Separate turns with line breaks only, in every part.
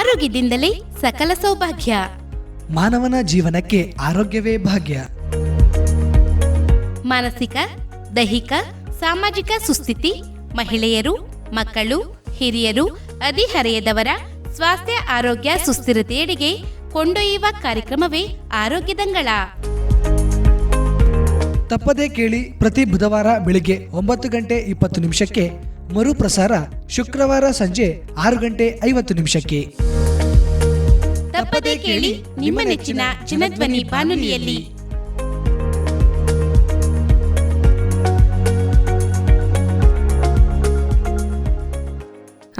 ಆರೋಗ್ಯದಿಂದಲೇ ಸಕಲ ಸೌಭಾಗ್ಯ.
ಮಾನವನ ಜೀವನಕ್ಕೆ ಆರೋಗ್ಯವೇ ಭಾಗ್ಯ.
ಮಾನಸಿಕ, ದೈಹಿಕ, ಸಾಮಾಜಿಕ ಸುಸ್ಥಿತಿ, ಮಹಿಳೆಯರು, ಮಕ್ಕಳು, ಹಿರಿಯರು, ಹದಿಹರೆಯದವರ ಸ್ವಾಸ್ಥ್ಯ ಆರೋಗ್ಯ ಸುಸ್ಥಿರತೆಯೆಡೆಗೆ ಕೊಂಡೊಯ್ಯುವ ಕಾರ್ಯಕ್ರಮವೇ ಆರೋಗ್ಯದಂಗಳ.
ತಪ್ಪದೇ ಕೇಳಿ, ಪ್ರತಿ ಬುಧವಾರ ಬೆಳಿಗ್ಗೆ 9:20 ಮರುಪ್ರಸಾರ ಶುಕ್ರವಾರ ಸಂಜೆ 6:50.
ತಪ್ಪದೇ ಕೇಳಿ, ನಿಮ್ಮ ನೆಚ್ಚಿನ ಜನಧ್ವನಿ ಬಾನುಲಿಯಲ್ಲಿ.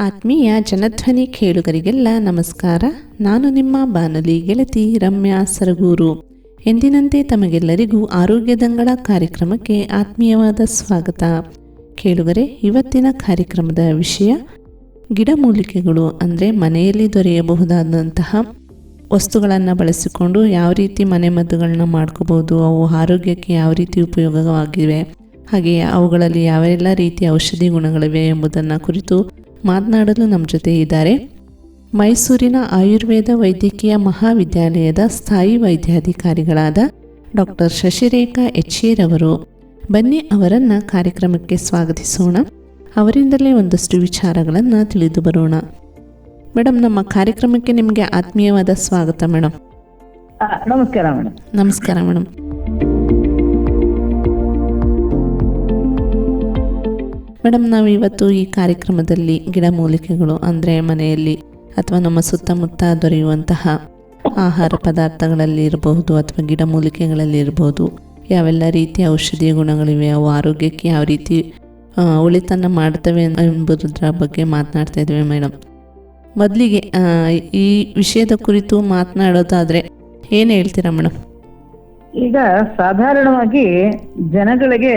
ಆತ್ಮೀಯ ಜನಧ್ವನಿ ಕೇಳುಗರಿಗೆಲ್ಲ ನಮಸ್ಕಾರ. ನಾನು ನಿಮ್ಮ ಬಾನುಲಿ ಗೆಳತಿ ರಮ್ಯಾ ಸರಗೂರು. ಎಂದಿನಂತೆ ತಮಗೆಲ್ಲರಿಗೂ ಆರೋಗ್ಯದಂಗಳ ಕಾರ್ಯಕ್ರಮಕ್ಕೆ ಆತ್ಮೀಯವಾದ ಸ್ವಾಗತ. ಕೇಳುಗರೆ, ಇವತ್ತಿನ ಕಾರ್ಯಕ್ರಮದ ವಿಷಯ ಗಿಡಮೂಲಿಕೆಗಳು. ಅಂದರೆ ಮನೆಯಲ್ಲಿ ದೊರೆಯಬಹುದಾದಂತಹ ವಸ್ತುಗಳನ್ನು ಬಳಸಿಕೊಂಡು ಯಾವ ರೀತಿ ಮನೆಮದ್ದುಗಳನ್ನ ಮಾಡ್ಕೋಬೋದು, ಅವು ಆರೋಗ್ಯಕ್ಕೆ ಯಾವ ರೀತಿ ಉಪಯೋಗವಾಗಿವೆ, ಹಾಗೆಯೇ ಅವುಗಳಲ್ಲಿ ಯಾವೆಲ್ಲ ರೀತಿಯ ಔಷಧಿ ಗುಣಗಳಿವೆ ಎಂಬುದನ್ನು ಕುರಿತು ಮಾತನಾಡಲು ನಮ್ಮ ಜೊತೆ ಇದ್ದಾರೆ ಮೈಸೂರಿನ ಆಯುರ್ವೇದ ವೈದ್ಯಕೀಯ ಮಹಾವಿದ್ಯಾಲಯದ ಸ್ಥಾಯಿ ವೈದ್ಯಾಧಿಕಾರಿಗಳಾದ ಡಾಕ್ಟರ್ ಶಶಿರೇಖಾ ಎಚ್ಎರವರು. ಬನ್ನಿ ಅವರನ್ನು ಕಾರ್ಯಕ್ರಮಕ್ಕೆ ಸ್ವಾಗತಿಸೋಣ. ಅವರಿಂದಲೇ ಒಂದಷ್ಟು ವಿಚಾರಗಳನ್ನು ತಿಳಿದು ಬರೋಣ. ಮೇಡಮ್, ನಮ್ಮ ಕಾರ್ಯಕ್ರಮಕ್ಕೆ ನಿಮಗೆ ಆತ್ಮೀಯವಾದ ಸ್ವಾಗತ ಮೇಡಮ್.
ನಮಸ್ಕಾರ ಮೇಡಮ್.
ನಮಸ್ಕಾರ ಮೇಡಮ್. ಮೇಡಮ್, ನಾವು ಇವತ್ತು ಈ ಕಾರ್ಯಕ್ರಮದಲ್ಲಿ ಗಿಡಮೂಲಿಕೆಗಳು ಅಂದರೆ ಮನೆಯಲ್ಲಿ ಅಥವಾ ನಮ್ಮ ಸುತ್ತಮುತ್ತ ದೊರೆಯುವಂತಹ ಆಹಾರ ಪದಾರ್ಥಗಳಲ್ಲಿ ಇರಬಹುದು ಅಥವಾ ಗಿಡಮೂಲಿಕೆಗಳಲ್ಲಿ ಇರಬಹುದು, ಯಾವೆಲ್ಲ ರೀತಿಯ ಔಷಧೀಯ ಗುಣಗಳಿವೆ, ಅವು ಆರೋಗ್ಯಕ್ಕೆ ಯಾವ ರೀತಿ ಒಳಿತನ್ನು ಮಾಡ್ತವೆ ಎಂಬುದರ ಬಗ್ಗೆ ಮಾತನಾಡ್ತಾ ಇದ್ದೇವೆ ಮೇಡಮ್. ಮೊದಲಿಗೆ ಈ ವಿಷಯದ ಕುರಿತು ಮಾತನಾಡೋದಾದರೆ ಏನು ಹೇಳ್ತೀರಾ ಮೇಡಮ್?
ಈಗ ಸಾಧಾರಣವಾಗಿ ಜನಗಳಿಗೆ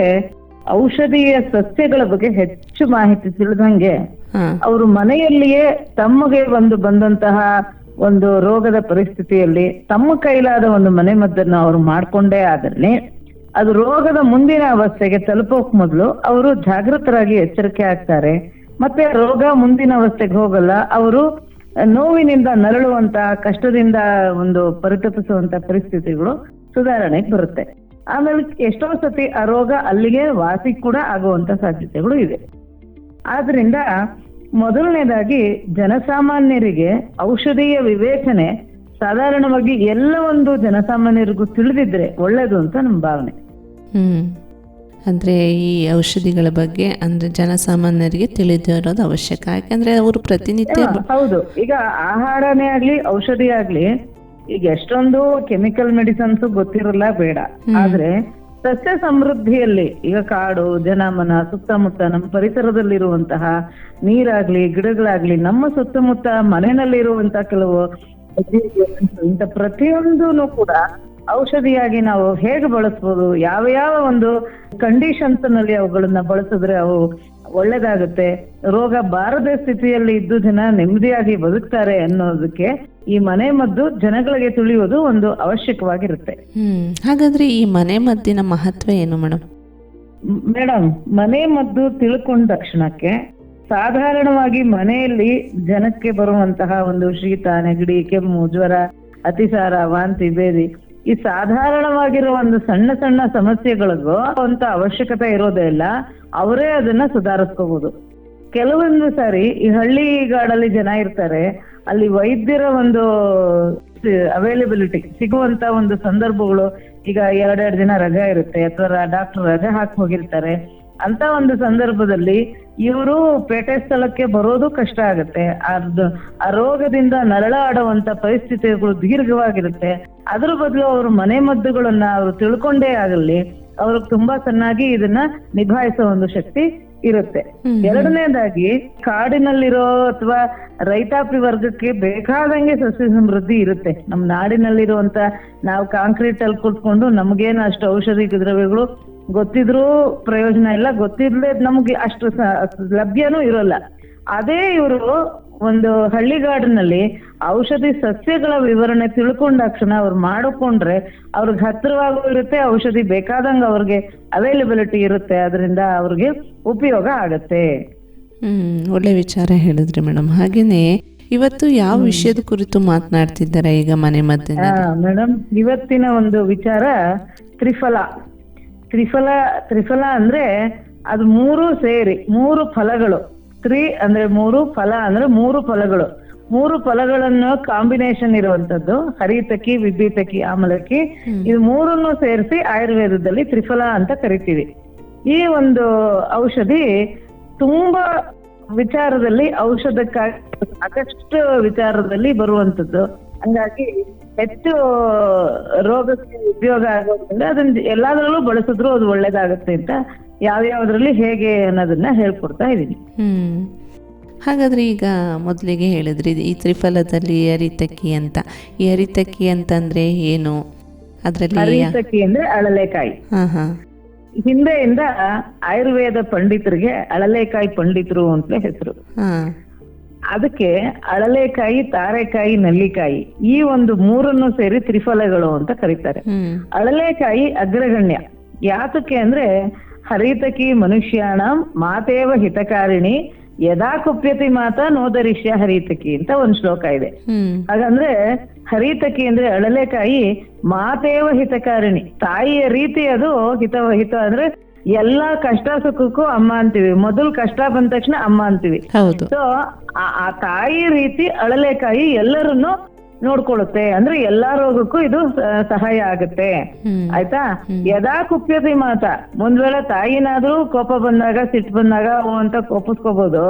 ಔಷಧೀಯ ಸಸ್ಯಗಳ ಬಗ್ಗೆ ಹೆಚ್ಚು ಮಾಹಿತಿ ತಿಳಿದಂಗೆ ಅವರು ಮನೆಯಲ್ಲಿಯೇ ತಮಗೆ ಬಂದಂತಹ ಒಂದು ರೋಗದ ಪರಿಸ್ಥಿತಿಯಲ್ಲಿ ತಮ್ಮ ಕೈಲಾದ ಒಂದು ಮನೆ ಮದ್ದನ್ನು ಅವರು ಮಾಡ್ಕೊಂಡೇ ಆದ್ರೆ ಅದು ರೋಗದ ಮುಂದಿನ ಅವಸ್ಥೆಗೆ ತಲುಪೋಕ್ ಮೊದಲು ಅವರು ಜಾಗೃತರಾಗಿ ಎಚ್ಚರಿಕೆ ಆಗ್ತಾರೆ. ಮತ್ತೆ ರೋಗ ಮುಂದಿನ ಅವಸ್ಥೆಗೆ ಹೋಗಲ್ಲ, ಅವರು ನೋವಿನಿಂದ ನರಳುವಂತ, ಕಷ್ಟದಿಂದ ಒಂದು ಪರಿತಪಿಸುವಂತ ಪರಿಸ್ಥಿತಿಗಳು ಸುಧಾರಣೆಗೆ ಬರುತ್ತೆ. ಆಮೇಲೆ ಎಷ್ಟೋ ಸತಿ ಆ ರೋಗ ಅಲ್ಲಿಗೆ ವಾಸಿ ಕೂಡ ಆಗುವಂತ ಸಾಧ್ಯತೆಗಳು ಇದೆ. ಆದ್ರಿಂದ ಮೊದಲನೇದಾಗಿ ಜನಸಾಮಾನ್ಯರಿಗೆ ಔಷಧೀಯ ವಿವೇಚನೆ ಸಾಧಾರಣವಾಗಿ ಎಲ್ಲ ಒಂದು ಜನಸಾಮಾನ್ಯರಿಗೂ ತಿಳಿದಿದ್ರೆ ಒಳ್ಳೇದು ಅಂತ ನಮ್ಮ ಭಾವನೆ.
ಅಂದ್ರೆ ಈ ಔಷಧಿಗಳ ಬಗ್ಗೆ ಅಂದ್ರೆ ಜನಸಾಮಾನ್ಯರಿಗೆ ತಿಳಿದಿರೋದು ಅವಶ್ಯಕ. ಯಾಕಂದ್ರೆ ಅವರು ಪ್ರತಿನಿತ್ಯ
ಹೌದು, ಈಗ ಆಹಾರನೇ ಆಗ್ಲಿ ಔಷಧಿ ಆಗ್ಲಿ ಈಗ ಎಷ್ಟೊಂದು ಕೆಮಿಕಲ್ ಮೆಡಿಸಿನ್ಸ್ ಗೊತ್ತಿರಲ್ಲ, ಬೇಡ. ಆದ್ರೆ ಸಸ್ಯ ಸಮೃದ್ಧಿಯಲ್ಲಿ ಈಗ ಕಾಡು, ಜನಮನ, ಸುತ್ತಮುತ್ತ ನಮ್ಮ ಪರಿಸರದಲ್ಲಿರುವಂತಹ ನೀರಾಗ್ಲಿ, ಗಿಡಗಳಾಗ್ಲಿ, ನಮ್ಮ ಸುತ್ತಮುತ್ತ ಮನೆಯಲ್ಲಿರುವಂತಹ ಕೆಲವು ಇಂಥ ಪ್ರತಿಯೊಂದೂ ಕೂಡ ಔಷಧಿಯಾಗಿ ನಾವು ಹೇಗೆ ಬಳಸ್ಬೋದು, ಯಾವ ಯಾವ ಒಂದು ಕಂಡೀಷನ್ಸ್ ನಲ್ಲಿ ಅವುಗಳನ್ನ ಬಳಸಿದ್ರೆ ಅವು ಒಳ್ಳೇದಾಗುತ್ತೆ, ರೋಗ ಬಾರದ ಸ್ಥಿತಿಯಲ್ಲಿ ಇದ್ದು ಜನ ನೆಮ್ಮದಿಯಾಗಿ ಬದುಕ್ತಾರೆ ಅನ್ನೋದಕ್ಕೆ ಈ ಮನೆ ಮದ್ದು ಜನಗಳಿಗೆ ತಿಳಿಯೋದು ಒಂದು ಅವಶ್ಯಕವಾಗಿರುತ್ತೆ.
ಹಾಗಾದ್ರೆ ಈ ಮನೆ ಮದ್ದಿನ ಮಹತ್ವ ಏನು ಮೇಡಮ್?
ಮೇಡಮ್, ಮನೆ ಮದ್ದು ತಿಳ್ಕೊಂಡ ತಕ್ಷಣಕ್ಕೆ ಸಾಧಾರಣವಾಗಿ ಮನೆಯಲ್ಲಿ ಜನಕ್ಕೆ ಬರುವಂತಹ ಒಂದು ಶೀತ, ನೆಗಡಿ, ಕೆಮ್ಮು, ಜ್ವರ, ಅತಿಸಾರ, ವಾಂತಿ, ಭೇದಿ, ಈ ಸಾಧಾರಣವಾಗಿರುವ ಒಂದು ಸಣ್ಣ ಸಣ್ಣ ಸಮಸ್ಯೆಗಳಿಗೂ ಅಂತ ಅವಶ್ಯಕತೆ ಇರೋದೇ ಇಲ್ಲ, ಅವರೇ ಅದನ್ನ ಸುಧಾರಿಸ್ಕೋಬಹುದು. ಕೆಲವೊಂದು ಸಾರಿ ಈ ಹಳ್ಳಿಗಾಡಲ್ಲಿ ಜನ ಇರ್ತಾರೆ, ಅಲ್ಲಿ ವೈದ್ಯರ ಒಂದು ಅವೈಲಬಿಲಿಟಿ ಸಿಗುವಂತ ಒಂದು ಸಂದರ್ಭಗಳು, ಈಗ 2 ದಿನ ರಜೆ ಇರುತ್ತೆ ಅಥವಾ ಡಾಕ್ಟರ್ ರಜೆ ಹಾಕಿ ಹೋಗಿರ್ತಾರೆ. ಅಂತ ಒಂದು ಸಂದರ್ಭದಲ್ಲಿ ಇವರು ಪೇಟೆ ಸ್ಥಳಕ್ಕೆ ಬರೋದು ಕಷ್ಟ ಆಗುತ್ತೆ. ಆ ರೋಗದಿಂದ ನರಳಾಡುವಂತ ಪರಿಸ್ಥಿತಿಗಳು ದೀರ್ಘವಾಗಿರುತ್ತೆ. ಅದ್ರ ಬದಲು ಅವರು ಮನೆ ಮದ್ದುಗಳನ್ನ ಅವರು ತಿಳ್ಕೊಂಡೇ ಆಗಲಿ, ಅವ್ರಿಗೆ ತುಂಬಾ ಚೆನ್ನಾಗಿ ಇದನ್ನ ನಿಭಾಯಿಸೋ ಒಂದು ಶಕ್ತಿ ಇರುತ್ತೆ. ಎರಡನೇದಾಗಿ ಕಾಡಿನಲ್ಲಿರೋ ಅಥವಾ ರೈತಾಪಿ ವರ್ಗಕ್ಕೆ ಬೇಕಾದಂಗೆ ಸಸ್ಯ ಸಮೃದ್ಧಿ ಇರುತ್ತೆ. ನಮ್ ನಾಡಿನಲ್ಲಿರುವಂತ, ನಾವು ಕಾಂಕ್ರೀಟ್ ಅಲ್ಲಿ ಕೂತ್ಕೊಂಡು ನಮ್ಗೇನು ಅಷ್ಟು ಔಷಧಿ ದ್ರವ್ಯಗಳು ಗೊತ್ತಿದ್ರೂ ಪ್ರಯೋಜನ ಇಲ್ಲ, ಗೊತ್ತಿರ್ಲೇ ನಮ್ಗೆ ಅಷ್ಟು ಲಭ್ಯನೂ ಇರೋಲ್ಲ. ಅದೇ ಇವರು ಒಂದು ಹಳ್ಳಿಗಾಡಿನಲ್ಲಿ ಔಷಧಿ ಸಸ್ಯಗಳ ವಿವರಣೆ ತಿಳ್ಕೊಂಡಾಕ್ಷಣ ಅವ್ರು ಮಾಡಿಕೊಂಡ್ರೆ ಅವ್ರಿಗೆ ಹತ್ತಿರವಾಗೂ ಇರುತ್ತೆ, ಔಷಧಿ ಬೇಕಾದಂಗ ಅವ್ರಿಗೆ ಅವೈಲಬಿಲಿಟಿ ಇರುತ್ತೆ, ಅದರಿಂದ ಅವ್ರಿಗೆ ಉಪಯೋಗ ಆಗತ್ತೆ.
ಒಳ್ಳೆ ವಿಚಾರ ಹೇಳಿದ್ರಿ ಮೇಡಮ್. ಹಾಗೇನೆ ಇವತ್ತು ಯಾವ ವಿಷಯದ ಕುರಿತು ಮಾತನಾಡ್ತಿದ್ದಾರೆ ಈಗ ಮನೆ ಮದ್ದಿನಲ್ಲಿ?
ಮೇಡಮ್, ಇವತ್ತಿನ ಒಂದು ವಿಚಾರ ತ್ರಿಫಲ. ತ್ರಿಫಲ ಅಂದ್ರೆ ಅದು ಮೂರು ಸೇರಿ 3 ಫಲಗಳು. ಅಂದ್ರೆ 3 ಫಲ ಅಂದ್ರೆ 3 ಫಲಗಳು. 3 ಫಲಗಳನ್ನು ಕಾಂಬಿನೇಷನ್ ಇರುವಂತದ್ದು ಹರಿತಕಿ, ವಿಭೀತಕಿ, ಆಮಲಕಿ. ಇದು 3 ಸೇರಿಸಿ ಆಯುರ್ವೇದದಲ್ಲಿ ತ್ರಿಫಲ ಅಂತ ಕರಿತೀವಿ. ಈ ಒಂದು ಔಷಧಿ ತುಂಬಾ ವಿಚಾರದಲ್ಲಿ ಔಷಧಕ್ಕಾಗಿ ಸಾಕಷ್ಟು ವಿಚಾರದಲ್ಲಿ ಬರುವಂತದ್ದು. ಹಂಗಾಗಿ ಹೆಚ್ಚು ರೋಗಕ್ಕೆ ಉಪಯೋಗ ಆಗೋದ್ರಿಂದ ಅದನ್ನ ಎಲ್ಲಾದ್ರಲ್ಲೂ ಬಳಸಿದ್ರು ಅದು ಒಳ್ಳೇದಾಗುತ್ತೆ ಅಂತ ಯಾವ್ಯಾವ್ದ್ರಲ್ಲಿ ಹೇಗೆ ಅನ್ನೋದನ್ನ ಹೇಳ್ಕೊಡ್ತಾ ಇದೀನಿ.
ಹಾಗಾದ್ರೆ ಈಗ ಮೊದಲಿಗೆ ಹೇಳಿದ್ರಿ ಈ ತ್ರಿಫಲದಲ್ಲಿ ಹರಿತಕಿ ಅಂತ. ಈ ಹರಿತಕಿ ಅಂತಂದ್ರೆ ಏನು? ಅದರಲ್ಲಿ
ಹರಿತಕಿ ಅಂದ್ರೆ ಅಳಲೆಕಾಯಿ.
ಹಾ.
ಹಿಂದೆಯಿಂದ ಆಯುರ್ವೇದ ಪಂಡಿತರಿಗೆ ಅಳಲೆಕಾಯಿ ಪಂಡಿತರು ಅಂತಲೇ ಹೆಸರು. ಅದಕ್ಕೆ ಅಳಲೆಕಾಯಿ, ತಾರೆಕಾಯಿ, ನಲ್ಲಿಕಾಯಿ ಈ ಒಂದು 3 ಸೇರಿ ತ್ರಿಫಲಗಳು ಅಂತ ಕರೀತಾರೆ. ಅಳಲೆಕಾಯಿ ಅಗ್ರಗಣ್ಯ. ಯಾತಕ್ಕೆ ಅಂದ್ರೆ ಹರಿತಕಿ ಮನುಷ್ಯಾಣ ಮಾತೇವ ಹಿತಕಾರಿಣಿ ಯದಾ ಕುಪ್ಯತಿ ಮಾತಾ ನೋದರಿಷ್ಯ ಹರಿತಕಿ ಅಂತ ಒಂದ್ ಶ್ಲೋಕ ಇದೆ. ಹಾಗಂದ್ರೆ ಹರಿತಕಿ ಅಂದ್ರೆ ಅಳಲೆಕಾಯಿ ಮಾತೇವ ಹಿತಕಾರಿಣಿ, ತಾಯಿಯ ರೀತಿ ಅದು ಹಿತ ಅಂದ್ರೆ ಎಲ್ಲಾ ಕಷ್ಟ ಸುಖಕ್ಕೂ ಅಮ್ಮ ಅಂತೀವಿ. ಮೊದಲು ಕಷ್ಟ ಬಂದ ತಕ್ಷಣ ಅಮ್ಮ ಅಂತೀವಿ. ಸೊ ಆ ತಾಯಿ ರೀತಿ ಅಳಲೆಕಾಯಿ ಎಲ್ಲರನ್ನು ನೋಡ್ಕೊಳ್ಳುತ್ತೆ. ಅಂದ್ರೆ ಎಲ್ಲಾ ರೋಗಕ್ಕೂ ಇದು ಸಹಾಯ ಆಗುತ್ತೆ. ಆಯ್ತಾ? ಯದಾ ಕುಪ್ಯತಿ ಮಾತಾ, ಒಂದ್ ವೇಳೆ ತಾಯಿನಾದ್ರೂ ಕೋಪ ಬಂದಾಗ, ಸಿಟ್ಟು ಬಂದಾಗ ಅಂತ ಕೋಪಿಸ್ಕೋಬಹುದು.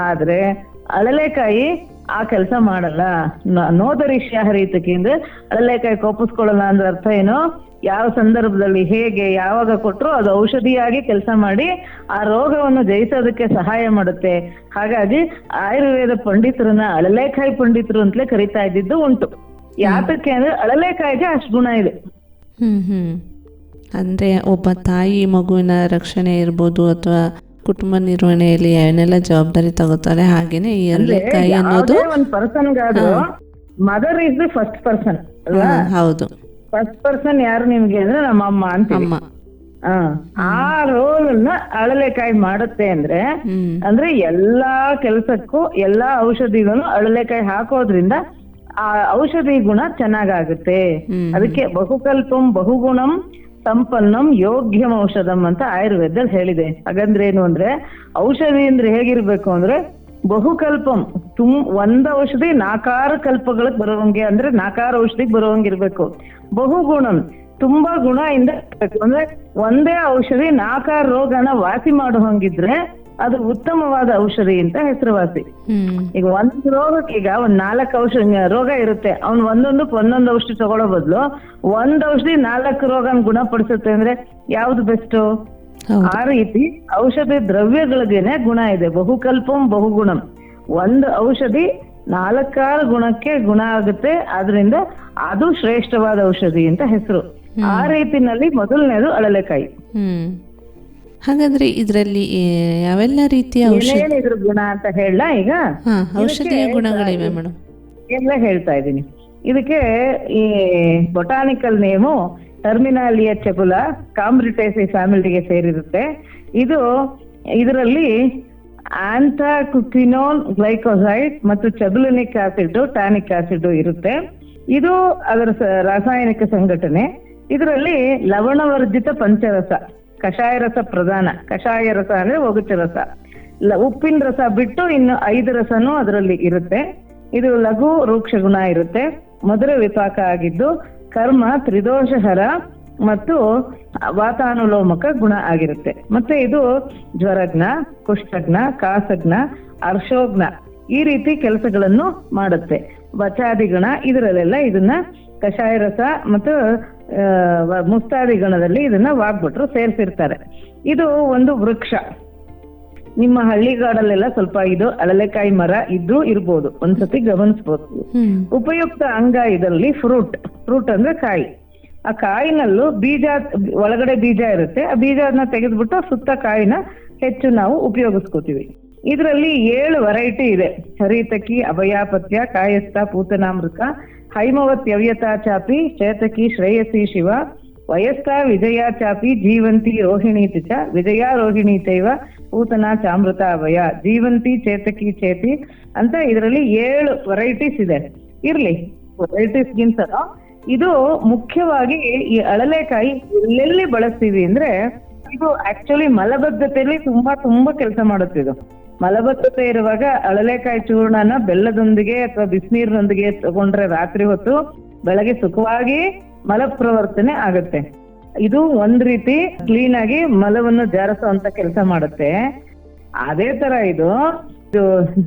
ಆದ್ರೆ ಅಳಲೆಕಾಯಿ ಆ ಕೆಲಸ ಮಾಡಲ್ಲ. ನೋದರಿಷ್ಯ ಹರಿತಕಿ ಅಂದ್ರೆ ಅಳಲೆಕಾಯಿ ಕೋಪಿಸ್ಕೊಳ್ಳಲ್ಲ ಅಂದ್ರೆ ಅರ್ಥ ಏನು? ಯಾವ ಸಂದರ್ಭದಲ್ಲಿ ಹೇಗೆ ಯಾವಾಗ ಕೊಟ್ಟರು ಅದು ಔಷಧಿಯಾಗಿ ಕೆಲಸ ಮಾಡಿ ಆ ರೋಗವನ್ನು ಜಯಿಸೋದಕ್ಕೆ ಸಹಾಯ ಮಾಡುತ್ತೆ. ಹಾಗಾಗಿ ಆಯುರ್ವೇದ ಪಂಡಿತರನ್ನ ಅಳಲೆಕಾಯಿ ಪಂಡಿತರು ಅಂತಲೇ ಕರಿತಾ ಇದ್ದಿದ್ದು ಉಂಟು. ಯಾತಕ್ಕೆ ಅಂದ್ರೆ ಅಳಲೆಕಾಯಿಗೆ ಅಷ್ಟು ಗುಣ ಇದೆ.
ಅಂದ್ರೆ ಒಬ್ಬ ತಾಯಿ ಮಗುವಿನ ರಕ್ಷಣೆ ಇರ್ಬೋದು ಅಥವಾ ಕುಟುಂಬ ನಿರ್ವಹಣೆಯಲ್ಲಿ ಏನೆಲ್ಲ ಜವಾಬ್ದಾರಿ ತಗೋತಾರೆ, ಹಾಗೇನೆ ಈ ಅಳಲೆಕಾಯಿ ಅನ್ನೋದು
ಒಂದು ಪರ್ಸನ್ಗಾದ್ರೂ mother is the first person ಅಲ್ವಾ?
ಹೌದು.
ಫಸ್ಟ್ ಪರ್ಸನ್ ಯಾರು ನಿಮ್ಗೆ ಅಂದ್ರೆ ನಮ್ಮ ಅಮ್ಮ ಅಂತೀವಿ. ಆ ರೋಲ್ ನ ಅಳಲೆಕಾಯಿ ಮಾಡುತ್ತೆ ಅಂದ್ರೆ ಎಲ್ಲಾ ಕೆಲ್ಸಕ್ಕೂ ಎಲ್ಲಾ ಔಷಧಿಗಳು ಅಳಲೆಕಾಯಿ ಹಾಕೋದ್ರಿಂದ ಆ ಔಷಧಿ ಗುಣ ಚೆನ್ನಾಗಾಗುತ್ತೆ. ಅದಕ್ಕೆ ಬಹುಕಲ್ಪಂ ಬಹುಗುಣಂ ಸಂಪನ್ನಂ ಯೋಗ್ಯಂ ಔಷಧಂ ಅಂತ ಆಯುರ್ವೇದದಲ್ಲಿ ಹೇಳಿದೆ. ಹಾಗಂದ್ರೆ ಏನು ಅಂದ್ರೆ ಔಷಧಿ ಅಂದ್ರೆ ಹೇಗಿರ್ಬೇಕು ಅಂದ್ರೆ ಬಹುಕಲ್ಪಂ ಒಂದ್ ಔಷಧಿ 4 ಕಲ್ಪಗಳಿಗೆ ಬರುವಂಗೆ, ಅಂದ್ರೆ 4 ಔಷಧಿಗೆ ಬರುವಂಗಿರ್ಬೇಕು. ಬಹುಗುಣಂ ತುಂಬಾ ಗುಣ ಇಂದ ಅಂದ್ರೆ ಒಂದೇ ಔಷಧಿ 4 ರೋಗನ ವಾಸಿ ಮಾಡುವಂಗಿದ್ರೆ ಅದು ಉತ್ತಮವಾದ ಔಷಧಿ ಅಂತ ಹೆಸರುವಾಸಿ. ಈಗ ಒಂದ್ ರೋಗಕ್ಕೆ ಈಗ ಒಂದ್ 4 ಔಷಧಿ ರೋಗ ಇರುತ್ತೆ, ಅವ್ನ್ ಒಂದೊಂದು ಔಷಧಿ ತಗೊಳ್ಳೋ ಬದಲು ಒಂದ್ ಔಷಧಿ 4 ರೋಗನ ಗುಣಪಡಿಸುತ್ತೆ ಅಂದ್ರೆ ಯಾವ್ದು ಬೆಸ್ಟ್? ಆ ರೀತಿ ಔಷಧಿ ದ್ರವ್ಯಗಳಿಗೇನೆ ಗುಣ ಇದೆ. ಬಹುಕಲ್ಪಂ ಬಹುಗುಣಂ, ಒಂದು ಔಷಧಿ 4 ಗುಣಕ್ಕೆ ಗುಣ ಆಗುತ್ತೆ, ಆದ್ರಿಂದ ಅದು ಶ್ರೇಷ್ಠವಾದ ಔಷಧಿ ಅಂತ ಹೆಸರು. ಆ ರೀತಿನಲ್ಲಿ ಮೊದಲನೇದು ಅಳಲೆಕಾಯಿ.
ಹಾಗಾದ್ರೆ ಇದರಲ್ಲಿ ಯಾವೆಲ್ಲ ರೀತಿಯ
ಏನೇನಿದ್ರ ಗುಣ ಅಂತ ಹೇಳ ಈಗ
ಔಷಧಿಯ ಗುಣಗಳಿವೆ ಮೇಡಮ್?
ಎಲ್ಲ ಹೇಳ್ತಾ ಇದ್ದೀನಿ. ಇದಕ್ಕೆ ಈ ಬೊಟಾನಿಕಲ್ ನೇಮು ಟರ್ಮಿನಾಲಿಯ ಚೆಬುಲಾ ಕಾಂಬ್ರಿಟೇಸಿ ಫ್ಯಾಮಿಲಿಗೆ ಸೇರಿರುತ್ತೆ. ಇದರಲ್ಲಿ ಆಂಥಾಕ್ವಿನೋನ್ ಗ್ಲೈಕೋಸೈಡ್ ಮತ್ತು ಚೆಬುಲಿನಿಕ್ ಆಸಿಡ್, ಟ್ಯಾನಿಕ್ ಆಸಿಡ್ ಇರುತ್ತೆ. ಇದು ಅದರ ರಾಸಾಯನಿಕ ಸಂಘಟನೆ. ಇದರಲ್ಲಿ ಲವಣವರ್ಜಿತ ಪಂಚರಸ, ಕಷಾಯ ರಸ ಪ್ರಧಾನ. ಕಷಾಯ ರಸ ಅಂದ್ರೆ ಒಗಚು ರಸ. ಉಪ್ಪಿನ ರಸ ಬಿಟ್ಟು ಇನ್ನು 5 ರಸನೂ ಅದರಲ್ಲಿ ಇರುತ್ತೆ. ಇದು ಲಘು ರೂಕ್ಷ ಗುಣ ಇರುತ್ತೆ. ಮಧುರ ವಿಪಾಕ ಆಗಿದ್ದು ಕರ್ಮ ತ್ರಿದೋಷಹರ ಮತ್ತು ವಾತಾನುಲೋಮಕ ಗುಣ ಆಗಿರುತ್ತೆ. ಮತ್ತೆ ಇದು ಜ್ವರಜ್ಞ, ಕುಷ್ಠಜ್ಞ, ಕಾಸಜ್ಞ, ಅರ್ಶೋಜ್ಞ ಈ ರೀತಿ ಕೆಲಸಗಳನ್ನು ಮಾಡುತ್ತೆ. ವಚಾದಿ ಗಣ ಇದರಲ್ಲೆಲ್ಲ ಇದನ್ನ ಕಷಾಯ ರಸ ಮತ್ತು ಮುಸ್ತಾದಿ ಗಣದಲ್ಲಿ ಇದನ್ನ ವಾಗ್ಭಟ್ರು ಸೇರಿಸಿರ್ತಾರೆ. ಇದು ಒಂದು ವೃಕ್ಷ. ನಿಮ್ಮ ಹಳ್ಳಿಗಾಡಲ್ಲೆಲ್ಲ ಸ್ವಲ್ಪ ಇದು ಅಳಲೆಕಾಯಿ ಮರ ಇದ್ರೂ ಇರ್ಬೋದು, ಒಂದ್ಸತಿ ಗಮನಿಸ್ಬೋದು. ಉಪಯುಕ್ತ ಅಂಗ ಇದರಲ್ಲಿ ಫ್ರೂಟ್ ಅಂದ್ರೆ ಕಾಯಿ. ಆ ಕಾಯಿನಲ್ಲೂ ಬೀಜ, ಒಳಗಡೆ ಬೀಜ ಇರುತ್ತೆ. ಆ ಬೀಜನ ತೆಗೆದ್ಬಿಟ್ಟು ಸುತ್ತ ಕಾಯಿನ ಹೆಚ್ಚು ನಾವು ಉಪಯೋಗಿಸ್ಕೋತೀವಿ. ಇದರಲ್ಲಿ 7 ವೆರೈಟಿ ಇದೆ. ಹರಿತಕಿ, ಅಭಯಾಪತ್ಯ, ಕಾಯಸ್ಥ, ಪೂತನಾಮೃತ, ಹೈಮವತ್ ಯವ್ಯತಾ ಚಾಪಿ, ಚೇತಕಿ, ಶ್ರೇಯಸಿ ಶಿವ, ವಯಸ್ಥ, ವಿಜಯ ಚಾಪಿ, ಜೀವಂತಿ, ರೋಹಿಣೀತಿ ಚ, ವಿಜಯ ರೋಹಿಣೀತೈವ, ಪೂತನ ಚಾಮೃತ ಅಭಯ, ಜೀವಂತಿ, ಚೇತಕಿ, ಚೇತಿ ಅಂತ ಇದರಲ್ಲಿ 7 ವೆರೈಟೀಸ್ ಇದೆ. ಇರ್ಲಿ, ವೆರೈಟೀಸ್ಗಿಂತ ಇದು ಮುಖ್ಯವಾಗಿ ಈ ಅಳಲೆಕಾಯಿ ಎಲ್ಲೆಲ್ಲಿ ಬಳಸ್ತೀವಿ ಅಂದ್ರೆ, ಇದು ಆಕ್ಚುಲಿ ಮಲಬದ್ಧತೆಯಲ್ಲಿ ತುಂಬಾ ಕೆಲಸ ಮಾಡುತ್ತೆ. ಇದು ಮಲಬದ್ಧತೆ ಇರುವಾಗ ಅಳಲೆಕಾಯಿ ಚೂರ್ಣನ ಬೆಲ್ಲದೊಂದಿಗೆ ಅಥವಾ ಬಿಸಿನೀರಿನೊಂದಿಗೆ ತಗೊಂಡ್ರೆ ರಾತ್ರಿ ಹೊತ್ತು ಬೆಳಗ್ಗೆ ಸುಖವಾಗಿ ಮಲಪ್ರವರ್ತನೆ ಆಗುತ್ತೆ. ಇದು ಒಂದ್ ರೀತಿ ಕ್ಲೀನ್ ಆಗಿ ಮಲವನ್ನು ಜಾರಿಸುವಂತ ಕೆಲಸ ಮಾಡುತ್ತೆ. ಅದೇ ತರ ಇದು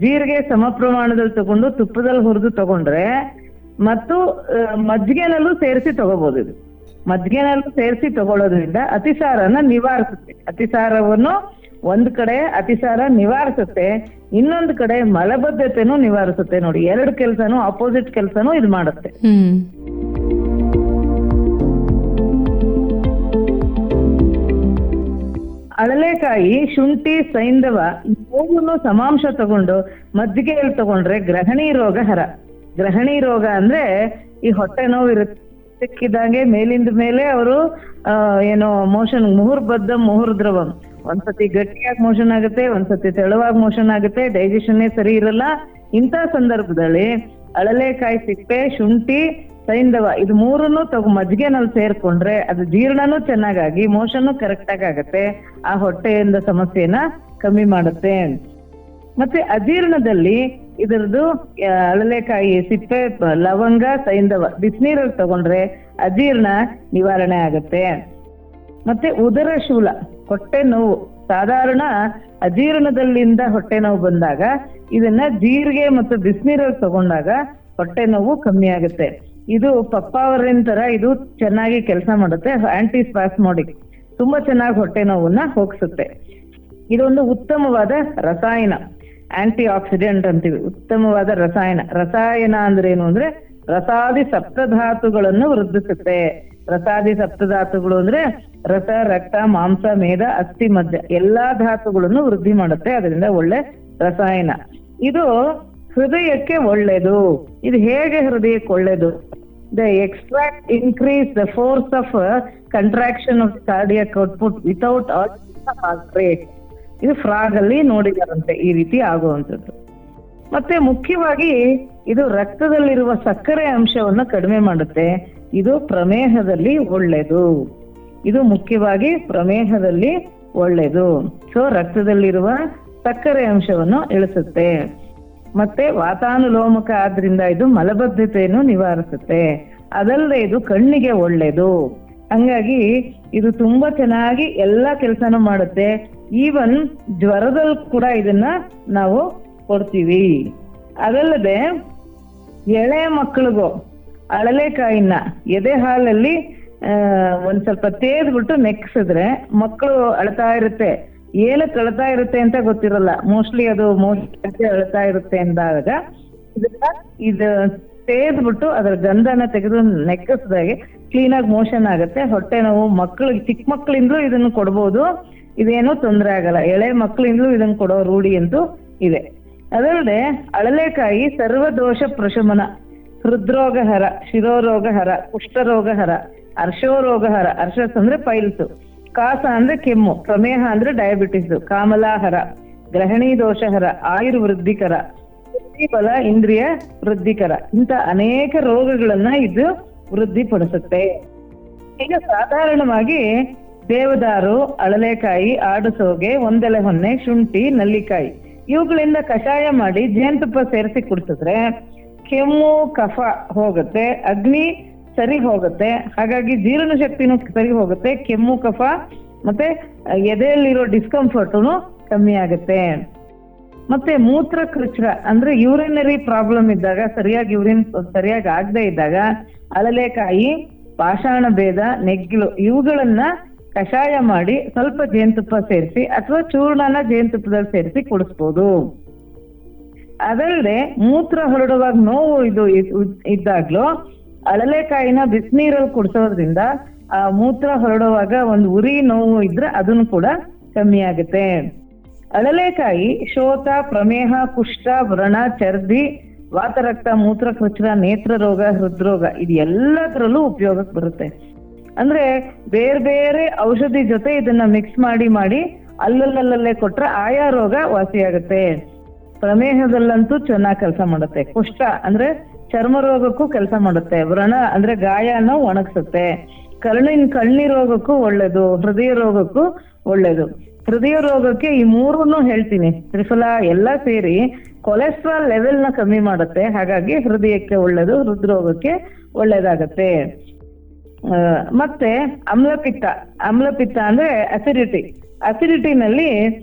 ಜೀರಿಗೆ ಸಮ ಪ್ರಮಾಣದಲ್ಲಿ ತಗೊಂಡು ತುಪ್ಪದಲ್ಲಿ ಹುರಿದು ತಗೊಂಡ್ರೆ ಮತ್ತು ಮಜ್ಜಿಗೆನಲ್ಲೂ ಸೇರಿಸಿ ತಗೋಬಹುದು. ಇದು ಮಜ್ಜಿಗೆನಲ್ಲೂ ಸೇರಿಸಿ ತಗೊಳ್ಳೋದ್ರಿಂದ ಅತಿಸಾರನ ನಿವಾರಿಸುತ್ತೆ. ಅತಿಸಾರವನ್ನು ಒಂದ್ ಕಡೆ ಅತಿಸಾರ ನಿವಾರಿಸುತ್ತೆ, ಇನ್ನೊಂದು ಕಡೆ ಮಲಬದ್ಧತೆನೂ ನಿವಾರಿಸುತ್ತೆ. ನೋಡಿ, 2 ಕೆಲಸನೂ ಅಪೋಸಿಟ್ ಕೆಲಸನೂ ಇದು ಮಾಡುತ್ತೆ. ಅಳಲೆಕಾಯಿ, ಶುಂಠಿ, ಸೈಂಧವ ಮೂರನ್ನು ಸಮಾಂಶ ತಗೊಂಡು ಮಜ್ಜಿಗೆಯಲ್ಲಿ ತಗೊಂಡ್ರೆ ಗ್ರಹಣಿ ರೋಗ ಹರ. ಗ್ರಹಣಿ ರೋಗ ಅಂದ್ರೆ ಈ ಹೊಟ್ಟೆ ನೋವು ಇರುತ್ತೆ, ಸಿಕ್ಕಿದಂಗೆ ಮೇಲಿಂದ ಮೇಲೆ ಅವರು ಏನೋ ಮೋಷನ್ ಮುಹುರ್ಬದ್ಧ ಮುಹುರ್ದ್ರವಂ, ಒಂದ್ಸತಿ ಗಟ್ಟಿಯಾಗಿ ಮೋಷನ್ ಆಗುತ್ತೆ, ಒಂದ್ಸತಿ ತೆಳುವಾಗಿ ಮೋಷನ್ ಆಗುತ್ತೆ, ಡೈಜೆಷನ್ನೇ ಸರಿ ಇರಲ್ಲ. ಇಂಥ ಸಂದರ್ಭದಲ್ಲಿ ಅಳಲೆಕಾಯಿ ಸಿಪ್ಪೆ, ಶುಂಠಿ, ಸೈಂಧವ ಇದು ಮೂರನ್ನು ಮಜ್ಜಿಗೆನಲ್ಲಿ ಸೇರ್ಕೊಂಡ್ರೆ ಅದು ಜೀರ್ಣನೂ ಚೆನ್ನಾಗಾಗಿ ಮೋಷನ್ ಕರೆಕ್ಟ್ ಆಗತ್ತೆ. ಆ ಹೊಟ್ಟೆಯಿಂದ ಸಮಸ್ಯೆನ ಕಮ್ಮಿ ಮಾಡುತ್ತೆ. ಮತ್ತೆ ಅಜೀರ್ಣದಲ್ಲಿ ಇದರದ್ದು ಅಳಲೆಕಾಯಿ ಸಿಪ್ಪೆ, ಲವಂಗ, ಸೈಂಧವ ಬಿಸಿನೀರಲ್ಲಿ ತಗೊಂಡ್ರೆ ಅಜೀರ್ಣ ನಿವಾರಣೆ ಆಗತ್ತೆ. ಮತ್ತೆ ಉದರ ಶೂಲ, ಹೊಟ್ಟೆ ನೋವು, ಸಾಧಾರಣ ಅಜೀರ್ಣದಲ್ಲಿಂದ ಹೊಟ್ಟೆ ನೋವು ಬಂದಾಗ ಇದನ್ನ ಜೀರಿಗೆ ಮತ್ತು ಬಿಸಿನೀರಲ್ಲಿ ತಗೊಂಡಾಗ ಹೊಟ್ಟೆ ನೋವು ಕಮ್ಮಿ ಆಗುತ್ತೆ. ಇದು ಪಪ್ಪಾವರಿನ ತರ ಇದು ಚೆನ್ನಾಗಿ ಕೆಲಸ ಮಾಡುತ್ತೆ. ಆಂಟಿ ಸ್ಪಾಸ್ಮೋಡಿಕ್, ತುಂಬಾ ಚೆನ್ನಾಗಿ ಹೊಟ್ಟೆ ನೋವನ್ನ ಹೋಗಿಸುತ್ತೆ. ಇದೊಂದು ಉತ್ತಮವಾದ ರಸಾಯನ, ಆಂಟಿ ಆಕ್ಸಿಡೆಂಟ್ ಅಂತೀವಿ. ಉತ್ತಮವಾದ ರಸಾಯನ ಅಂದ್ರೆ ಏನು ಅಂದ್ರೆ ರಸಾದಿ ಸಪ್ತಧಾತುಗಳನ್ನು ವೃದ್ಧಿಸುತ್ತೆ. ರಸಾದಿ ಸಪ್ತಧಾತುಗಳು ಅಂದ್ರೆ ರಸ, ರಕ್ತ, ಮಾಂಸ, ಮೇದ, ಅಸ್ಥಿ, ಮಧ್ಯ ಎಲ್ಲಾ ಧಾತುಗಳನ್ನು ವೃದ್ಧಿ ಮಾಡುತ್ತೆ. ಅದರಿಂದ ಒಳ್ಳೆ ರಸಾಯನ. ಇದು ಹೃದಯಕ್ಕೆ ಒಳ್ಳೇದು. ಇದು ಹೇಗೆ ಹೃದಯಕ್ಕೆ ಒಳ್ಳೇದು? The extract increase the force of contraction of cardiac output without heart rate. ಇದು ಫ್ರಾಗ್ ಅಲ್ಲಿ ನೋಡಿದಾರಂತೆ ಈ ರೀತಿ ಆಗುವಂಥದ್ದು. ಮತ್ತೆ ಮುಖ್ಯವಾಗಿ ಇದು ರಕ್ತದಲ್ಲಿರುವ ಸಕ್ಕರೆ ಅಂಶವನ್ನು ಕಡಿಮೆ ಮಾಡುತ್ತೆ. ಇದು ಪ್ರಮೇಹದಲ್ಲಿ ಒಳ್ಳೆಯದು. ಇದು ಮುಖ್ಯವಾಗಿ ಪ್ರಮೇಹದಲ್ಲಿ ಒಳ್ಳೆಯದು. ಸೊ ರಕ್ತದಲ್ಲಿರುವ ಸಕ್ಕರೆ ಅಂಶವನ್ನು ಇಳಿಸುತ್ತೆ. ಮತ್ತೆ ವಾತಾನುಲೋಮಕ ಆದ್ರಿಂದ ಇದು ಮಲಬದ್ಧತೆಯನ್ನು ನಿವಾರಿಸುತ್ತೆ. ಅದಲ್ಲದೆ ಇದು ಕಣ್ಣಿಗೆ ಒಳ್ಳೇದು. ಹಂಗಾಗಿ ಇದು ತುಂಬಾ ಚೆನ್ನಾಗಿ ಎಲ್ಲಾ ಕೆಲಸನೂ ಮಾಡುತ್ತೆ. ಈವನ್ ಜ್ವರದಲ್ಲಿ ಕೂಡ ಇದನ್ನ ನಾವು ಕೊಡ್ತೀವಿ. ಅದಲ್ಲದೆ ಎಳೆ ಮಕ್ಕಳಿಗೂ ಅಳಲೆಕಾಯಿನ ಎದೆ ಹಾಲಲ್ಲಿ ಒಂದ್ ಸ್ವಲ್ಪ ತೇದ್ಬಿಟ್ಟು ನೆಕ್ಸಿದ್ರೆ ಮಕ್ಕಳು ಅಳ್ತಾ ಇರುತ್ತೆ. ಏನಕ್ಕೆ ಅಳ್ತಾ ಇರುತ್ತೆ ಅಂತ ಗೊತ್ತಿರಲ್ಲ. ಮೋಸ್ಟ್ಲಿ ಅದು ಅಳ್ತಾ ಇರುತ್ತೆ ಅಂದಾಗ ಇದು ತೇದ್ಬಿಟ್ಟು ಅದರ ಗಂಧನ ತೆಗೆದು ನೆಕ್ಕಿಸಿದಾಗೆ ಕ್ಲೀನ್ ಆಗಿ ಮೋಷನ್ ಆಗುತ್ತೆ. ಹೊಟ್ಟೆ ನೋವು ಮಕ್ಕಳಿಗೆ, ಚಿಕ್ಕ ಮಕ್ಕಳಿಂದಲೂ ಇದನ್ನು ಕೊಡ್ಬೋದು, ಇದೇನೋ ತೊಂದರೆ ಆಗಲ್ಲ. ಎಳೆ ಮಕ್ಕಳಿಂದಲೂ ಇದನ್ನು ಕೊಡೋ ರೂಢಿ ಅಂತೂ ಇದೆ. ಅದಲ್ಲದೆ ಅಳಲೆಕಾಯಿ ಸರ್ವದೋಷ ಪ್ರಶಮನ, ಹೃದ್ರೋಗ ಹರ, ಶಿರೋರೋಗ ಹರ, ಕುಷ್ಠರೋಗ ಹರ, ಅರ್ಶೋರೋಗ ಹರ. ಅರ್ಶಸ್ ಅಂದ್ರೆ ಪೈಲ್ಸ್, ಕಾಸ ಅಂದ್ರೆ ಕೆಮ್ಮು, ಪ್ರಮೇಹ ಅಂದ್ರೆ ಡಯಾಬಿಟಿಸ್, ಕಾಮಲಾಹರ, ಗ್ರಹಣಿ ದೋಷಹರ, ಆಯುರ್ವೃದ್ಧಿಕರ, ಬಲ, ಇಂದ್ರಿಯ ವೃದ್ಧಿಕರ. ಇಂಥ ಅನೇಕ ರೋಗಗಳನ್ನ ಇದು ವೃದ್ಧಿಪಡಿಸುತ್ತೆ. ಈಗ ಸಾಧಾರಣವಾಗಿ ದೇವದಾರು, ಅಳಲೆಕಾಯಿ, ಆಡುಸೋಗೆ, ಒಂದೆಲೆ ಹೊನ್ನೆ, ಶುಂಠಿ, ನಲ್ಲಿಕಾಯಿ ಇವುಗಳಿಂದ ಕಷಾಯ ಮಾಡಿ ಜೇನುತುಪ್ಪ ಸೇರಿಸಿ ಕುಡಿಸಿದ್ರೆ ಕೆಮ್ಮು, ಕಫ ಹೋಗುತ್ತೆ, ಅಗ್ನಿ ಸರಿ ಹೋಗುತ್ತೆ. ಹಾಗಾಗಿ ಜೀರ್ಣ ಶಕ್ತಿನೂ ಸರಿ ಹೋಗುತ್ತೆ. ಕೆಮ್ಮು, ಕಫ ಮತ್ತೆ ಎದೆಯಲ್ಲಿರೋ ಡಿಸ್ಕಂಫರ್ಟುನು ಕಮ್ಮಿ ಆಗುತ್ತೆ. ಮತ್ತೆ ಮೂತ್ರ ಕೃಚ್ರ ಅಂದ್ರೆ ಯೂರಿನರಿ ಪ್ರಾಬ್ಲಮ್ ಇದ್ದಾಗ, ಸರಿಯಾಗಿ ಯೂರಿನ್ ಸರಿಯಾಗಿ ಆಗದೆ ಇದ್ದಾಗ ಅಳಲೆಕಾಯಿ, ಪಾಷಾಣ ಭೇದ, ನೆಗ್ಗಿಲು ಇವುಗಳನ್ನ ಕಷಾಯ ಮಾಡಿ ಸ್ವಲ್ಪ ಜೇನುತುಪ್ಪ ಸೇರಿಸಿ ಅಥವಾ ಚೂರ್ಣನ ಜೇನುತುಪ್ಪದಲ್ಲಿ ಸೇರಿಸಿ ಕುಡಿಸ್ಬೋದು. ಅದಲ್ಲದೆ ಮೂತ್ರ ಹೊರಡುವಾಗ ನೋವು ಇದು ಇದ್ದಾಗ್ಲೂ ಅಳಲೆಕಾಯಿನ ಬಿಸಿನೀರಲ್ಲಿ ಕುಡಿಸೋದ್ರಿಂದ ಆ ಮೂತ್ರ ಹೊರಡುವಾಗ ಒಂದು ಉರಿ ನೋವು ಇದ್ರೆ ಅದನ್ನು ಕೂಡ ಕಮ್ಮಿ ಆಗುತ್ತೆ. ಅಳಲೆಕಾಯಿ ಶೋಥ, ಪ್ರಮೇಹ, ಕುಷ್ಠ, ವ್ರಣ, ಚರ್ದಿ, ವಾತರಕ್ತ, ಮೂತ್ರಕೃಚ್ರ, ನೇತ್ರ ರೋಗ, ಹೃದ್ರೋಗ ಇದು ಎಲ್ಲದರಲ್ಲೂ ಉಪಯೋಗಕ್ಕೆ ಬರುತ್ತೆ. ಅಂದ್ರೆ ಬೇರೆ ಬೇರೆ ಔಷಧಿ ಜೊತೆ ಇದನ್ನ ಮಿಕ್ಸ್ ಮಾಡಿ ಅಲ್ಲಲ್ಲೇ ಕೊಟ್ರೆ ಆಯಾ ರೋಗ ವಾಸಿಯಾಗುತ್ತೆ. ಪ್ರಮೇಹದಲ್ಲಂತೂ ಚೆನ್ನಾಗಿ ಕೆಲಸ ಮಾಡುತ್ತೆ. ಕುಷ್ಠ ಅಂದ್ರೆ ಚರ್ಮ ರೋಗಕ್ಕೂ ಕೆಲಸ ಮಾಡುತ್ತೆ. ವ್ರಣ ಅಂದ್ರೆ ಗಾಯನ ಒಣಗಿಸುತ್ತೆ. ಕಣ್ಣಿ ರೋಗಕ್ಕೂ ಒಳ್ಳೇದು, ಹೃದಯ ರೋಗಕ್ಕೂ ಒಳ್ಳೇದು. ಹೃದಯ ರೋಗಕ್ಕೆ ಈ ಮೂರನ್ನು ಹೇಳ್ತೀನಿ, ತ್ರಿಫಲ ಎಲ್ಲ ಸೇರಿ ಕೊಲೆಸ್ಟ್ರಾಲ್ ಲೆವೆಲ್ ನ ಕಮ್ಮಿ ಮಾಡುತ್ತೆ. ಹಾಗಾಗಿ ಹೃದಯಕ್ಕೆ ಒಳ್ಳೇದು, ಹೃದ್ರೋಗಕ್ಕೆ ಒಳ್ಳೇದಾಗತ್ತೆ. ಮತ್ತೆ ಅಮ್ಲಪಿತ್ತ ಅಂದ್ರೆ ಅಸಿಡಿಟಿನಲ್ಲಿ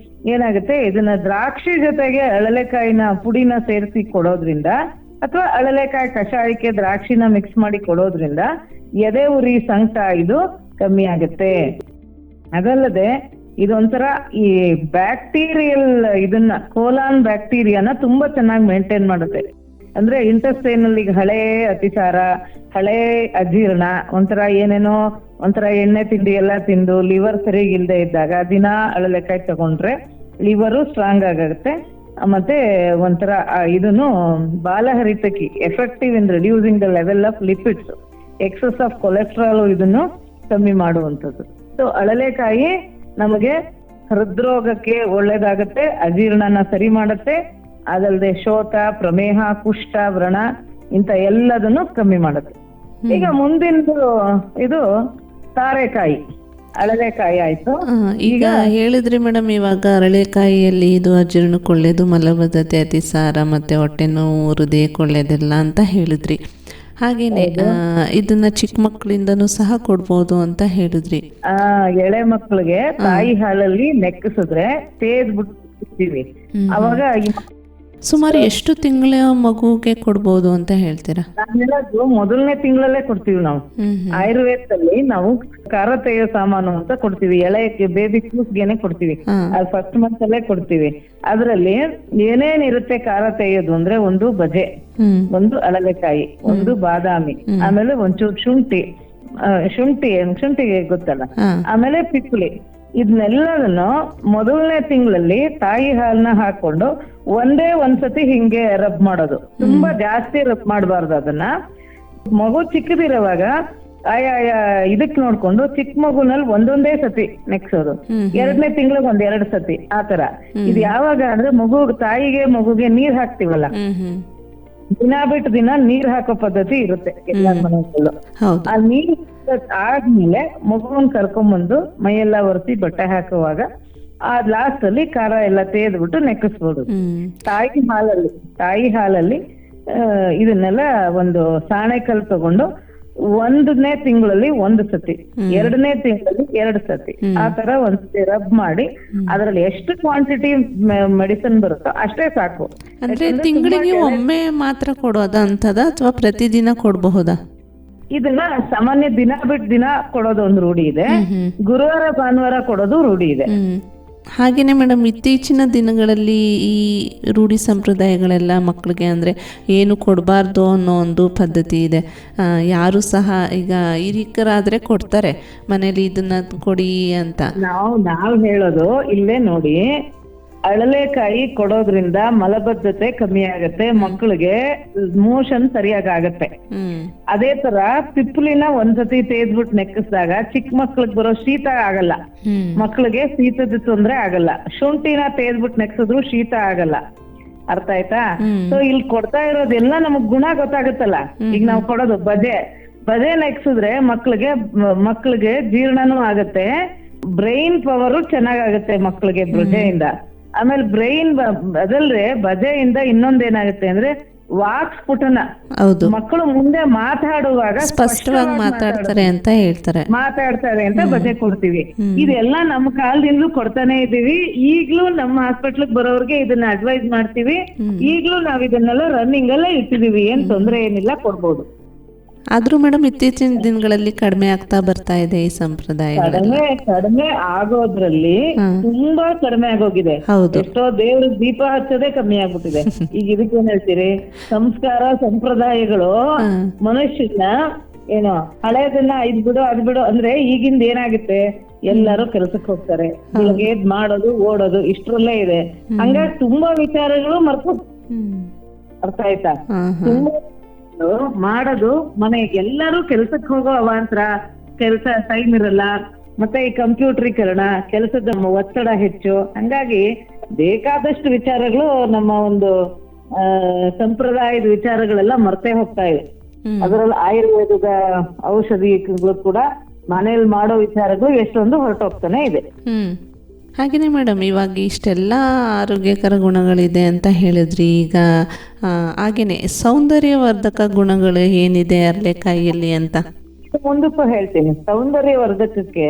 ಏನಾಗುತ್ತೆ, ಇದನ್ನ ದ್ರಾಕ್ಷಿ ಜೊತೆಗೆ ಅಳಲೆಕಾಯಿನ ಪುಡಿನ ಸೇರಿಸಿ ಕೊಡೋದ್ರಿಂದ ಅಥವಾ ಅಳಲೆಕಾಯಿ ಕಷಾಯಕ್ಕೆ ದ್ರಾಕ್ಷಿನ ಮಿಕ್ಸ್ ಮಾಡಿ ಕೊಡೋದ್ರಿಂದ ಎದೆ ಉರಿ, ಸಂಕಟ ಇದು ಕಮ್ಮಿ ಆಗುತ್ತೆ. ಅದಲ್ಲದೆ ಇದೊಂಥರ ಈ ಬ್ಯಾಕ್ಟೀರಿಯಲ್ ಕೋಲಾನ್ ಬ್ಯಾಕ್ಟೀರಿಯಾನ ತುಂಬಾ ಚೆನ್ನಾಗಿ ಮೇಂಟೈನ್ ಮಾಡುತ್ತೆ. ಅಂದ್ರೆ ಇಂಟೆಸ್ಟೈನಲ್ಲಿ ಹಳೆ ಅತಿಸಾರ, ಹಳೆ ಅಜೀರ್ಣ, ಒಂಥರ ಎಣ್ಣೆ ತಿಂಡಿ ಎಲ್ಲ ತಿಂದು ಲಿವರ್ ಸರಿಗಿಲ್ದೆ ಇದ್ದಾಗ ದಿನ ಅಳಲೆಕಾಯಿ ತಗೊಂಡ್ರೆ ಲಿವರು ಸ್ಟ್ರಾಂಗ್ ಆಗುತ್ತೆ. ಮತ್ತೆ ಒಂಥರ ಇದನ್ನು ಬಾಲಹರಿತಕಿ effective in reducing the level of lipids, excess of cholesterol ಇದನ್ನು ಕಮ್ಮಿ ಮಾಡುವಂಥದ್ದು. ಸೊ ಅಳಲೆಕಾಯಿ ನಮಗೆ ಹೃದ್ರೋಗಕ್ಕೆ ಒಳ್ಳೇದಾಗತ್ತೆ, ಅಜೀರ್ಣನ ಸರಿ ಮಾಡುತ್ತೆ. ಅದಲ್ಲದೆ ಶೋಥ, ಪ್ರಮೇಹ, ಕುಷ್ಠ, ವ್ರಣ ಇಂತ ಎಲ್ಲದನ್ನು ಕಮ್ಮಿ ಮಾಡುತ್ತೆ. ಈಗ ಮುಂದಿನದು ಇದು ತಾರೆಕಾಯಿ, ಅಳಲೆಕಾಯಿ ಆಯ್ತು.
ಈಗ ಹೇಳಿದ್ರಿ ಮೇಡಮ್, ಇವಾಗ ಅರಳೆಕಾಯಿಯಲ್ಲಿ ಇದು ಅಜೀರ್ಣಕ್ಕೆ ಒಳ್ಳೇದು, ಮಲಬದ್ಧತೆ, ಅತಿಸಾರ ಮತ್ತೆ ಹೊಟ್ಟೆ ನೋವು, ಹೃದಯಕ್ಕೆ ಒಳ್ಳೇದಿಲ್ಲ ಅಂತ ಹೇಳಿದ್ರಿ. ಹಾಗೇನೆ ಇದನ್ನ ಚಿಕ್ಕ ಮಕ್ಕಳಿಂದನೂ ಸಹ ಕೊಡ್ಬೋದು ಅಂತ ಹೇಳಿದ್ರಿ.
ಎಳೆ ಮಕ್ಕಳಿಗೆ ತಾಯಿ ಹಾಲಲ್ಲಿ ನೆಕ್ಕಿಸಿದ್ರೆ ತೇದ್ಬಿಡ್ತೀವಿ. ಅವಾಗ
ಸುಮಾರು ಎಷ್ಟು ತಿಂಗಳ ಮಗುಗೆ ಕೊಡ್ಬೋದು ಅಂತ ಹೇಳ್ತೀರಾ?
ನಾನು ಹೇಳೋದು ಮೊದಲನೇ ತಿಂಗಳಲ್ಲೇ ಕೊಡ್ತೀವಿ ನಾವು. ಆಯುರ್ವೇದದಲ್ಲಿ ನಾವು ಖಾರ ತೇಯೋ ಸಾಮಾನು ಅಂತ ಕೊಡ್ತೀವಿ. ಎಳೆ ಬೇಬಿ ಕೂಸ್ಗೆನೆ ಕೊಡ್ತೀವಿ. ಅದು ಫಸ್ಟ್ ಮಂತ್ ಅಲ್ಲೇ ಕೊಡ್ತೀವಿ. ಅದ್ರಲ್ಲಿ ಏನೇನಿರುತ್ತೆ ಖಾರ ತೇಯೋದು ಅಂದ್ರೆ, ಒಂದು ಬಜೆ, ಒಂದು ಅಳಲೆಕಾಯಿ, ಒಂದು ಬಾದಾಮಿ, ಆಮೇಲೆ ಒಂಚೂರು ಶುಂಠಿಗೆ ಗೊತ್ತಲ್ಲ, ಆಮೇಲೆ ಪಿಪ್ಪಳಿ. ಇದನ್ನೆಲ್ಲದನ್ನು ಮೊದಲನೇ ತಿಂಗಳಲ್ಲಿ ತಾಯಿ ಹಾಲನ್ನ ಹಾಕೊಂಡು ಒಂದ್ಸತಿ ಹಿಂಗೆ ರಬ್ ಮಾಡೋದು. ತುಂಬಾ ಜಾಸ್ತಿ ರಬ್ ಮಾಡಬಾರ್ದು. ಅದನ್ನ ಮಗು ಚಿಕ್ಕದಿರುವಾಗ ಆಯಾ ಇದಕ್ ನೋಡ್ಕೊಂಡು ಚಿಕ್ಕ ಮಗುನಲ್ಲಿ ಒಂದೊಂದೇ ಸತಿ ನೆಕ್ಸೋದು. 2ನೇ ತಿಂಗಳಿಗೆ 1-2 ಸತಿ ಆತರ. ಇದು ಯಾವಾಗ ಅಂದ್ರೆ ತಾಯಿಗೆ ಮಗುಗೆ ನೀರ್ ಹಾಕ್ತಿವಲ್ಲ, ದಿನ ಬಿಟ್ಟು ದಿನ ನೀರ್ ಹಾಕೋ ಪದ್ಧತಿ ಇರುತ್ತೆ ಎಲ್ಲ ಮನೆಯಲ್ಲೂ. ಆ ನೀರ್ ಆದ್ಮೇಲೆ ಮಗುವನ್ ಕರ್ಕೊಂಡ್ಬಂದು ಮೈಯೆಲ್ಲ ಒರೆಸಿ ಬಟ್ಟೆ ಹಾಕುವಾಗ ಆ ಲಾಸ್ಟ್ ಅಲ್ಲಿ ಖಾರ ಎಲ್ಲ ತೇದ್ಬಿಟ್ಟು ನೆಕ್ಕಿಸ್ಬೋದು. ತಾಯಿ ಹಾಲಲ್ಲಿ ಇದನ್ನೆಲ್ಲ ಒಂದು ಸಾಣೆಕಲ್ ತಗೊಂಡು 1ನೇ ತಿಂಗಳಲ್ಲಿ 1 ಸತಿ, 2ನೇ ತಿಂಗಳಲ್ಲಿ 2 ಸತಿ ಆ ತರ ಒಂದ್ಸತಿ ರಬ್ ಮಾಡಿ ಅದ್ರಲ್ಲಿ ಎಷ್ಟು ಕ್ವಾಂಟಿಟಿ ಮೆಡಿಸಿನ್ ಬರುತ್ತೋ ಅಷ್ಟೇ ಸಾಕು.
ಅಂದ್ರೆ ತಿಂಗಳಿಗೆ ಒಮ್ಮೆ ಮಾತ್ರ ಕೊಡೋದ ಅಂತದ ಅಥವಾ ಪ್ರತಿದಿನ ಕೊಡಬಹುದಾ?
ಇದನ್ನ ಸಾಮಾನ್ಯ ದಿನ ಬಿಟ್ಟು ದಿನ ಕೊಡೋದು ಒಂದು ರೂಢಿ ಇದೆ. ಗುರುವಾರ ಭಾನುವಾರ ಕೊಡೋದು ರೂಢಿ ಇದೆ.
ಹಾಗೇನೆ ಮೇಡಮ್, ಇತ್ತೀಚಿನ ದಿನಗಳಲ್ಲಿ ಈ ರೂಢಿ ಸಂಪ್ರದಾಯಗಳೆಲ್ಲ ಮಕ್ಕಳಿಗೆ ಅಂದರೆ ಏನು ಕೊಡಬಾರ್ದು ಅನ್ನೋ ಒಂದು ಪದ್ಧತಿ ಇದೆ. ಯಾರು ಸಹ ಈಗ ಹಿರಿಕರಾದರೆ ಕೊಡ್ತಾರೆ ಮನೇಲಿ ಇದನ್ನ ಕೊಡಿ ಅಂತ.
ನಾವು ಹೇಳೋದು ಇಲ್ಲೇ ನೋಡಿ, ಅಳಲೆಕಾಯಿ ಕೊಡೋದ್ರಿಂದ ಮಲಬದ್ಧತೆ ಕಮ್ಮಿ ಆಗತ್ತೆ, ಮಕ್ಕಳಿಗೆ ಮೋಷನ್ ಸರಿಯಾಗಿ ಆಗತ್ತೆ. ಅದೇ ತರ ಪಿಪ್ಪಲಿನ ಒಂದ್ಸತಿ ತೇದ್ಬಿಟ್ಟು ನೆಕ್ಕಿಸಿದಾಗ ಚಿಕ್ಕ ಮಕ್ಳಿಗೆ ಬರೋ ಶೀತ ಆಗಲ್ಲ, ಮಕ್ಳಿಗೆ ಶೀತದ ತೊಂದ್ರೆ ಆಗಲ್ಲ. ಶುಂಠಿನ ತೇದ್ಬಿಟ್ಟು ನೆಕ್ಸಿದ್ರು ಶೀತ ಆಗಲ್ಲ. ಅರ್ಥ ಆಯ್ತಾ? ಸೊ ಇಲ್ಲಿ ಕೊಡ್ತಾ ಇರೋದೆಲ್ಲ ನಮಗ್ ಗುಣ ಗೊತ್ತಾಗುತ್ತಲ್ಲ. ಈಗ ನಾವು ಕೊಡೋದು ಬಜೆ ನೆಕ್ಸಿದ್ರೆ ಮಕ್ಳಿಗೆ ಜೀರ್ಣನೂ ಆಗತ್ತೆ, ಬ್ರೈನ್ ಪವರು ಚೆನ್ನಾಗಾಗತ್ತೆ ಮಕ್ಳಿಗೆ ಬಜೆಯಿಂದ. ಆಮೇಲೆ ಬ್ರೈನ್ ಅದಲ್ರೆ ಬಜೆಯಿಂದ ಇನ್ನೊಂದೇನಾಗುತ್ತೆ ಅಂದ್ರೆ ವಾಕ್ ಸ್ಫುಟನ, ಮಕ್ಕಳು ಮುಂದೆ ಮಾತಾಡುವಾಗ
ಸ್ಪಷ್ಟವಾಗಿ ಮಾತಾಡ್ತಾರೆ
ಅಂತ ಬಜೆ ಕೊಡ್ತೀವಿ. ಇದೆಲ್ಲ ನಮ್ಮ ಕಾಲದಿಂದಲೂ ಕೊಡ್ತಾನೆ ಇದೀವಿ. ಈಗ್ಲೂ ನಮ್ಮ ಹಾಸ್ಪಿಟ್ಲಿಗೆ ಬರೋರ್ಗೆ ಇದನ್ನ ಅಡ್ವೈಸ್ ಮಾಡ್ತೀವಿ. ಈಗ್ಲೂ ನಾವ್ ಇದನ್ನೆಲ್ಲ ರನ್ನಿಂಗ್ ಅಲ್ಲೇ ಇಟ್ಟಿದೀವಿ. ಏನ್ ತೊಂದ್ರೆ ಏನಿಲ್ಲ, ಕೊಡ್ಬೋದು.
ಆದ್ರೂ ಮೇಡಮ್ ಇತ್ತೀಚಿನ ದಿನಗಳಲ್ಲಿ ಕಡಿಮೆ ಆಗ್ತಾ ಬರ್ತಾ ಇದೆ ಈ ಸಂಪ್ರದಾಯ.
ಕಡಿಮೆ ಆಗೋದ್ರಲ್ಲಿ ತುಂಬಾ ಕಡಿಮೆ ಆಗೋಗಿದೆ. ಎಷ್ಟೋ ದೇವ್ರ ದೀಪ ಹಚ್ಚೋದೇ ಕಮ್ಮಿ ಆಗ್ಬಿಟ್ಟಿದೆ. ಈಗ ಇದಕ್ಕೇನ್ ಹೇಳ್ತೀರಿ? ಸಂಸ್ಕಾರ ಸಂಪ್ರದಾಯಗಳು ಮನುಷ್ಯನ ಏನೋ ಹಳೇದನ್ನ ಇದ್ ಬಿಡು ಅದ್ ಬಿಡು ಅಂದ್ರೆ ಈಗಿಂದ ಏನಾಗುತ್ತೆ, ಎಲ್ಲರೂ ಕೆಲ್ಸಕ್ಕೆ ಹೋಗ್ತಾರೆ, ಬೆಳಗ್ಗೆ ಮಾಡೋದು ಓಡೋದು ಇಷ್ಟ್ರಲ್ಲೇ ಇದೆ. ಹಂಗಾಗಿ ತುಂಬಾ ವಿಚಾರಗಳು ಅರ್ಥ ಆಯ್ತಾ? ತುಂಬಾ ಮಾಡೋದು ಮನೆಗೆ ಎಲ್ಲರೂ ಕೆಲ್ಸಕ್ಕೆ ಹೋಗೋ ಅವಾಂತರ, ಕೆಲ್ಸ ಟೈಮ್ ಇರಲ್ಲ, ಮತ್ತೆ ಈ ಕಂಪ್ಯೂಟರೀಕರಣ, ಕೆಲಸದ ಒತ್ತಡ ಹೆಚ್ಚು, ಹಂಗಾಗಿ ಬೇಕಾದಷ್ಟು ವಿಚಾರಗಳು ನಮ್ಮ ಒಂದು ಸಂಪ್ರದಾಯದ ವಿಚಾರಗಳೆಲ್ಲ ಮರ್ತೇ ಹೋಗ್ತಾ ಇದೆ. ಅದರಲ್ಲಿ ಆಯುರ್ವೇದದ ಔಷಧಿಗಳು ಕೂಡ ಮನೆಯಲ್ಲಿ ಮಾಡೋ ವಿಚಾರಗಳು ಎಷ್ಟೊಂದು ಹೊರಟೋಗ್ತಾನೆ ಇದೆ.
ಹಾಗೆಯೇ ಮೇಡಮ್, ಇವಾಗ ಇಷ್ಟೆಲ್ಲ ಆರೋಗ್ಯಕರ ಗುಣಗಳಿದೆ ಅಂತ ಹೇಳಿದ್ರಿ. ಈಗ ಹಾಗೆಯೇ ಸೌಂದರ್ಯವರ್ಧಕ ಗುಣಗಳು ಏನಿದೆ ಅರಳೆಕಾಯಿಯಲ್ಲಿ ಅಂತ
ಮುಂದಕ್ಕೂ ಹೇಳ್ತೀನಿ. ಸೌಂದರ್ಯವರ್ಧಕಕ್ಕೆ